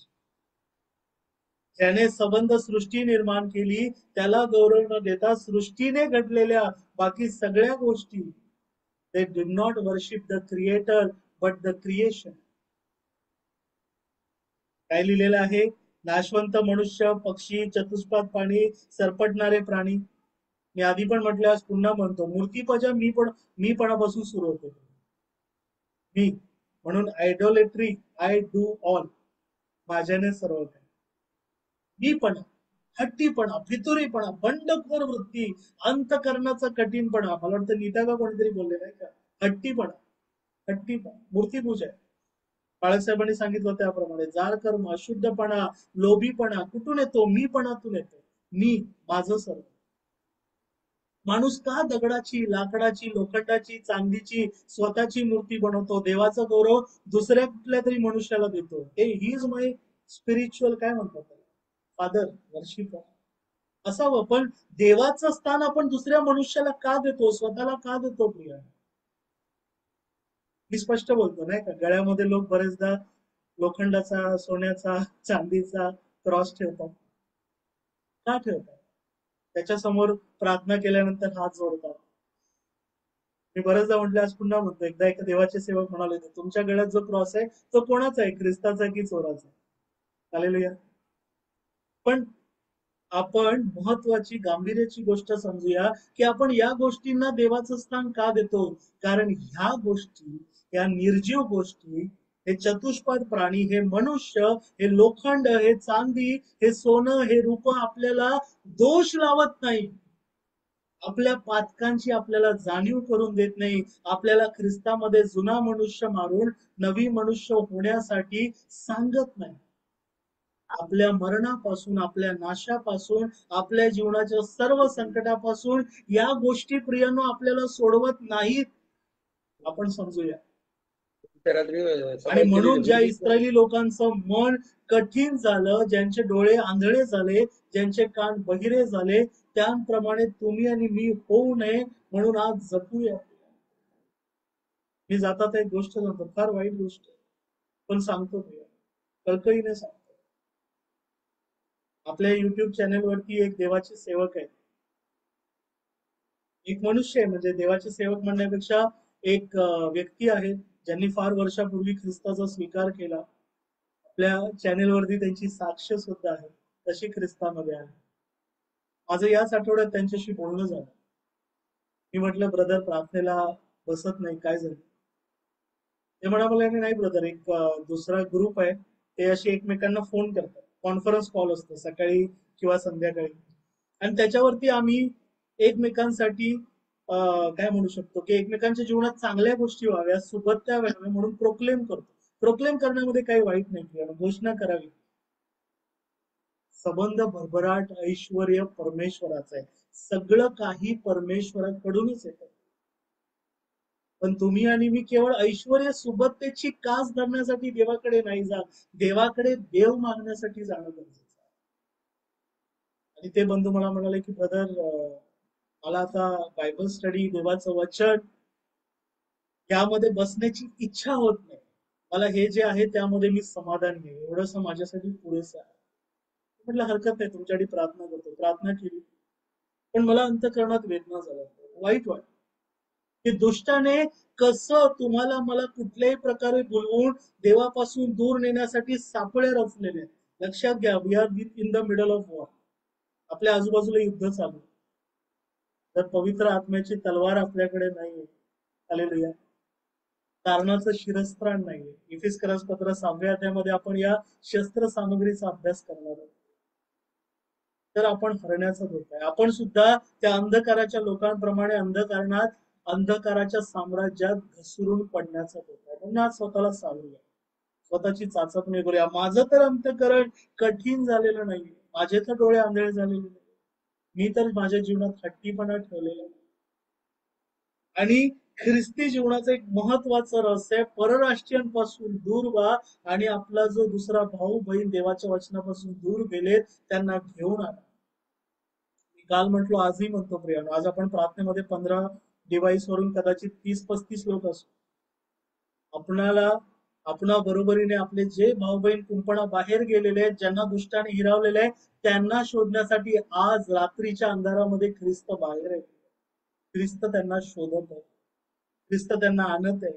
ज्याने संबंध सृष्टी निर्माण केली त्याला गौरव न देता सृष्टीने घडलेल्या बाकी सगळ्या गोष्टी, they did not worship the creator but the creation. काय लिहिलेलं आहे? नाशवंत मनुष्य, पक्षी, चतुष्पाद प्राणी, सरपटणारे प्राणी. मी आधी पण म्हटलं, आज पुन्हा म्हणतो, मूर्तीपूजा मीपणापासून सुरू होते. मी म्हणून आयडोलेट्री, आय डू ऑल, माझ्याने सर्व काही. मीपणा, हट्टीपणा, फितुरीपणा, बंडखोर वृत्ती, अंतकरणाचा कठीणपणा. मला वाटतं नीता का कोणीतरी बोलले नाही का? हट्टीपणा, मूर्तीपूजा आहे. बाळासाहेबांनी सांगितलं त्याप्रमाणे जार कर्म, अशुद्धपणा, लोभीपणा कुठून येतो? मीपणातून येतो. मी, माझं सर्व. माणूस का दगडाची, लाकडाची, लोखंडाची, चांदीची स्वतःची मूर्ती बनवतो? देवाचा गौरव दुसऱ्या कुठल्या तरी मनुष्याला देतो. ही इज माय स्पिरिच्युअल, काय म्हणतात त्याला, फादर, वर्शिपर असावं. पण देवाचं स्थान आपण दुसऱ्या मनुष्याला का देतो? स्वतःला का देतो? प्रिया, मी स्पष्ट बोलतो नाही का? गळ्यामध्ये लोक बरेचदा लोखंडाचा, सोन्याचा, चांदीचा क्रॉस ठेवतात. का ठेवतात? त्याच्यासमोर प्रार्थना केल्यानंतर हात जोडतात. मी बरेचदा म्हटलं, आज पुन्हा म्हणतो, एकदा एका देवाचे सेवक म्हणाले होते, तुमच्या गळ्यात जो क्रॉस आहे तो कोणाचा आहे? ख्रिस्ताचा की चोराचा? हालेलुया. पण आपण महत्वाची, गांभीर्याची गोष्ट समजूया की आपण या गोष्टींना देवाचं स्थान का देतो? कारण ह्या गोष्टी, या निर्जीव गोष्टी, हे चतुष्पाद प्राणी, हे मनुष्य, हे लोखंड, हे चांदी, हे सोनं, हे रूप आपल्याला दोष लावत नाही. आपल्या पातकांची आपल्याला जाणीव करून देत नाही. आपल्याला ख्रिस्तामध्ये जुना मनुष्य मारून नवी मनुष्य होण्यासाठी सांगत नाही. आपल्या मरणापासून, आपल्या नाशापासून, आपल्या जीवनाच्या सर्व संकटापासून या गोष्टी प्रियानो आपल्याला सोडवत नाहीत. आपण समजूया. आणि म्हणून ज्या इस्रायली लोकांचं मन कठीण झालं, ज्यांचे डोळे आंधळे झाले, ज्यांचे कान बहिरे झाले, त्याप्रमाणे तुम्ही आणि मी होऊ नये म्हणून आज जपूया. मी जातात एक गोष्ट सांगतो, फार वाईट गोष्ट, पण सांगतो प्रिया, कळकळीने सांगतो. आपल्या युट्यूब चॅनेलवरती एक देवाचे सेवक आहे, एक मनुष्य आहे, म्हणजे देवाचे सेवक म्हणण्यापेक्षा एक व्यक्ती आहे, ज्यांनी फार वर्षापूर्वी ख्रिस्ताचा स्वीकार केला. आपल्या चॅनेलवरती त्यांची साक्ष सुद्धा आहे, तशी ख्रिस्तामध्ये आहे. माझं याच आठवड्यात त्यांच्याशी बोलणं झालं. मी म्हटलं, ब्रदर प्रार्थनेला बसत नाही, काय झालं? ते म्हणाले, नाही ब्रदर, एक दुसरा ग्रुप आहे, ते असे एकमेकांना फोन करतात, कॉन्फरन्स कॉल असतो सकाळी किंवा संध्याकाळी, आणि त्याच्यावरती आम्ही एकमेकांसाठी काय म्हणू शकतो की एकमेकांच्या जीवनात चांगल्या गोष्टी व्हाव्या, सुबत्या व्हाव्या म्हणून प्रोक्लेम करतो. प्रोक्लेम करण्यामध्ये काही वाईट नाही, घोषणा करावी. संबंध, भरभराट, ऐश्वर्य परमेश्वराचं आहे. सगळं काही परमेश्वराकडूनच येतं. पण तुम्ही आणि मी केवळ ऐश्वर्य, सुबत्तेची कास धरण्यासाठी देवाकडे नाही जात, देवाकडे देव मागण्यासाठी जाणं गरजेचं आहे. आणि ते बंधू मला म्हणाले की ब्रदर, मला आता बायबल स्टडी, देवाचं वचन यामध्ये बसण्याची इच्छा होत नाही. मला हे जे आहे त्यामध्ये मी समाधान घे, एवढंच माझ्यासाठी पुरेसं आहे. म्हटलं हरकत नाही, तुमच्यासाठी प्रार्थना करतो. प्रार्थना केली, पण मला अंतःकरणात वेदना झाल्या, वाईट वाटत की दुष्टाने कसं तुम्हाला मला कुठल्याही प्रकारे बोलवून देवापासून दूर नेण्यासाठी सापळे रचलेले. लक्षात घ्या, we are in the middle of war. आपल्या आजूबाजूला युद्ध चालू, तर पवित्र आत्म्याची तलवार आपल्याकडे नाहीये. हालेलुया. कारणाचं शिरस्त्राण नाहीये. इफिसकरास पत्र 6व्या अध्यायामध्ये आपण या शस्त्र सामग्रीचा अभ्यास करणार आहोत. तर आपण हरण्याचा धोका आहे. आपण सुद्धा त्या अंधकाराच्या लोकांप्रमाणे अंधकाराच्या साम्राज्यात घसरून पडण्याचा धोका आहे. म्हणून आज स्वतःला सावरूया, स्वतःची चाचपणी करूया. माझं तर अंतःकरण कठीण झालेलं नाहीये, माझे तर डोळे आंधळे झालेले नाही. मी तर माझ्या जीवनात हट्टीपणा ठेवलेला आहे. आणि ख्रिस्ती जीवनाचं एक महत्वाचं रहस्य आहे, परराष्ट्रीयांपासून दूर व्हा आणि आपला जो दुसरा भाऊ बहीण देवाच्या वचनापासून दूर गेले त्यांना घेऊन आणा. मी काल म्हटलो, आजही म्हणतो प्रियानो, आज आपण प्रार्थनेमध्ये 15 डिव्हाइस वरून कदाचित 30-35 लोक असू. आपणा बरोबरीने आपले जे भाऊ बहीण कुंपणा बाहेर गेलेले आहेत, ज्यांना दुष्टाने हिरावलेले आहे, त्यांना शोधण्यासाठी आज रात्रीच्या अंधारामध्ये ख्रिस्त बाहेर आहे. ख्रिस्त त्यांना शोधत आहे, ख्रिस्त त्यांना आणत आहे.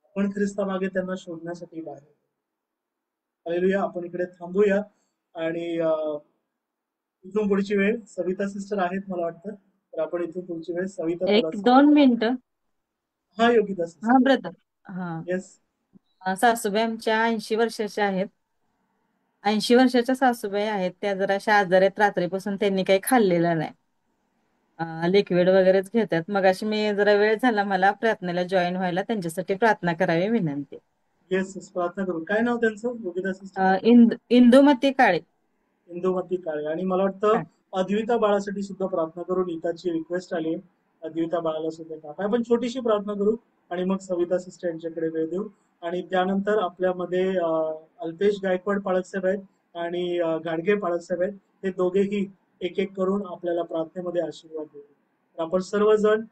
आपण ख्रिस्तामागे त्यांना शोधण्यासाठी बाहेर. हालेलुया. आपण इकडे थांबूया आणि इथून पुढची वेळ सविता सिस्टर आहेत मला वाटतं, तर आपण इथून पुढची वेळ सविता एक थोडासा. 2 मिनिटं. हा योगिता हा सिस्टर. ब्रदर. हा येस. सासूबाई आमच्या 80 वर्षाच्या आहेत. 80 वर्षाच्या सासूबाई आहेत. त्या जराशा आजारी आहेत. रात्रीपासून त्यांनी काही खाल्लेलं नाही. लिक्विड वगैरेच घेतात. मगाशी मी जरा वेळ झाला मला प्रार्थनेला जॉईन व्हायला, त्यांच्यासाठी प्रार्थना करावी विनंती. येस, प्रार्थना करू. काय नाव त्यांचं योगिता सिस्टर? इंदुमती काळे. इंदुमती काळे. आणि मला वाटतं अद्विता बाळासाठी सुद्धा प्रार्थना करू. नीताची रिक्वेस्ट आली आहे, अद्विता बाळाला सुद्धा टाका. आपण छोटीशी प्रार्थना करू आणि मग सविता सिस्टर यांच्याकडे वेळ देऊ. आणि त्यानंतर आपल्यामध्ये अल्पेश गायकवाड पाळकसाहेब आहेत आणि गाडगे पाळकसाहेब आहेत. हे दोघेही एक एक करून आपल्याला प्रार्थनेमध्ये आशीर्वाद देऊ. तर आपण सर्वजण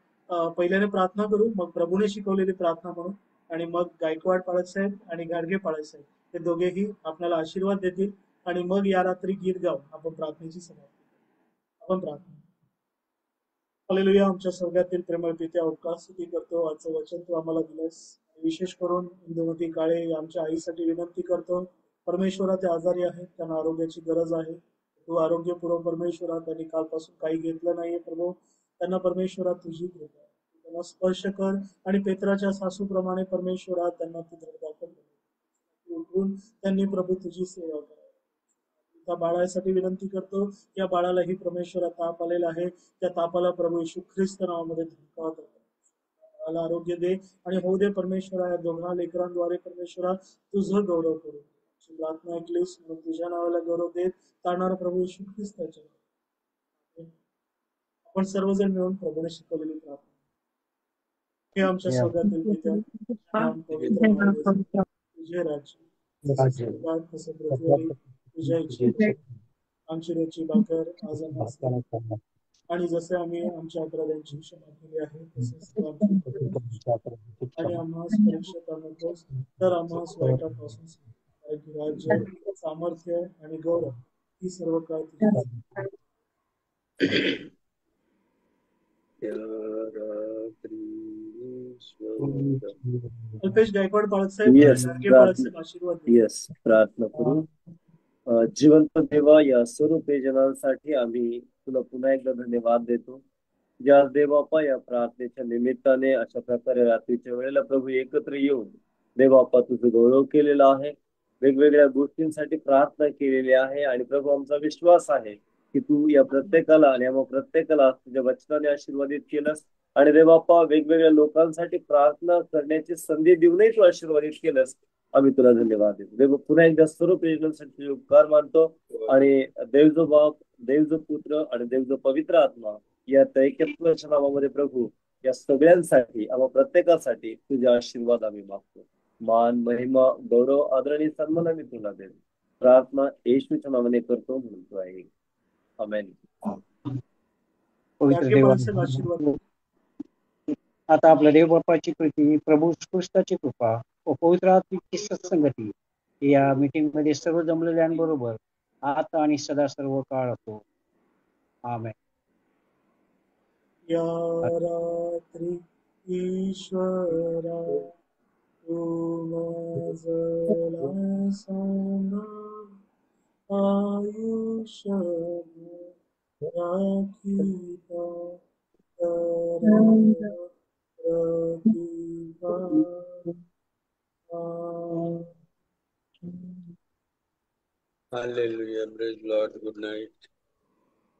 पहिल्याने प्रार्थना करू, मग प्रभूने शिकवलेली प्रार्थना म्हणू, आणि मग गायकवाड पाळकसाहेब आणि गाडगे पाळकसाहेब हे दोघेही आपल्याला आशीर्वाद देतील. आणि मग या रात्री गीत गाऊन आपण प्रार्थनेची समाप्ती करू. आपण प्रार्थना. हालेलुया. आमच्या स्वर्गातील प्रेमळ पित्या, उपकार स्तुती करतो, आजचं वचन तू आम्हाला दिलंस. विशेष करून इंदुमती काळे आमच्या आईसाठी विनंती करतो. परमेश्वरा, ते आजारी आहेत, त्यांना आरोग्याची गरज आहे. तू आरोग्य पुरव परमेश्वरा. त्यांनी कालपासून काही घेतलं नाहीये प्रभू. त्यांना परमेश्वरा तुझी कृपा, त्यांना स्पर्श कर आणि पेत्राच्या सासूप्रमाणे परमेश्वरा त्यांना तू दाखल कर. उठून त्यांनी प्रभू तुझी सेवा कर. त्या बाळासाठी विनंती करतो. या बाळालाही परमेश्वरा ताप आलेला आहे, त्या तापाला प्रभू येशू ख्रिस्त नावामध्ये धमकावत आहे. बाळाला आरोग्य दे आणि होऊ दे परमेश्वरा. या दोघा लेकरांद्वारे परमेश्वरा तुझं गौरव करू. प्रार्थना ऐकलीस म्हणून तुझ्या नावाला गौरव देत तारणारा प्रभू येशू ख्रिस्ताच्या. आपण सर्वजण मिळून प्रभूने शिकवलेली प्रार्थना. हे आमच्या स्वर्गातील पित्या, नाम पवित्र नाम तुझे राज्य तसं पृथ्वीवरील तुझ्या इच्छा. आमची रोजची भाकर आज आम्हाला दे. आणि जसे आम्ही आमच्या अपराध्यांची क्षमा केली आहे तसेच तू आमची करू. आणि आम्हास परीक्षेत आणू नकोस, तर आम्हास वाईटापासून सोड. कारण की राज्य, सामर्थ्य आणि गौरव ही सर्व काळ तुझी. अल्पेश गायकवाड पाळकसाहेब आशीर्वाद दे. येस, प्रार्थना करू. जिवंत देवा, या सर्व प्रियजनांसाठी आम्ही तुला पुन्हा एकदा धन्यवाद देतो. ज्या देवबापा या प्रार्थनेच्या निमित्ताने अशा प्रकारे रात्रीच्या वेळेला प्रभू एकत्र येऊन देवबापा तुझं गौरव केलेला आहे, वेगवेगळ्या गोष्टींसाठी प्रार्थना केलेली आहे. आणि प्रभू, आमचा विश्वास आहे की तू या प्रत्येकाला आणि आम्हा प्रत्येकाला तुझ्या वचनाने आशीर्वादित केलंस. आणि देवबापा, वेगवेगळ्या लोकांसाठी प्रार्थना करण्याची संधी देऊनही तू आशीर्वादित केलंस. आम्ही तुला धन्यवाद देतो. देव, पुन्हा एकदा सर्व प्रियजनांसाठी उपकार मानतो. आणि देवजो बाप, देवजो पुत्र आणि देवजो पवित्र आत्मा या त्रैकत्वाच्या नावामध्ये प्रभू या सगळ्यांसाठी, आम्हा प्रत्येकासाठी तुझे आशीर्वाद आम्ही मागतो. मान, महिमा, गौरव, आदर आणि सन्मान आम्ही तुला देतो. प्रार्थना येशूच्या नावाने करतो म्हणून तू आहे. आमेन. पवित्र देवा, आता आपल्या देव बाप्पाची कृती, प्रभू ख्रिस्ताची कृपा व पवित्र आत्म्याची सत्संगती या मीटिंग मध्ये सर्व जमलेल्यांबरोबर आता आणि सदा सर्व काळ असो. आमेन. या रात्री ईश्वरा तू माझला सांगा, आयुष्य राखीता Hallelujah. Praise Lord. Good night.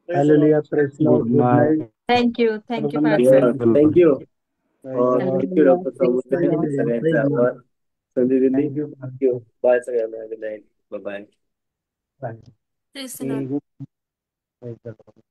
Hallelujah. Praise Lord. Good night. Thank you. Thank you, Yeah, Pastor. thank you. Thank Thank you, Dr. Samuel. सगळ्यांचा आभार. संधी दिली. Thank you. Bye सगळ्यांना. Good night. Bye bye. Bye. Praise the Lord. Praise the Lord.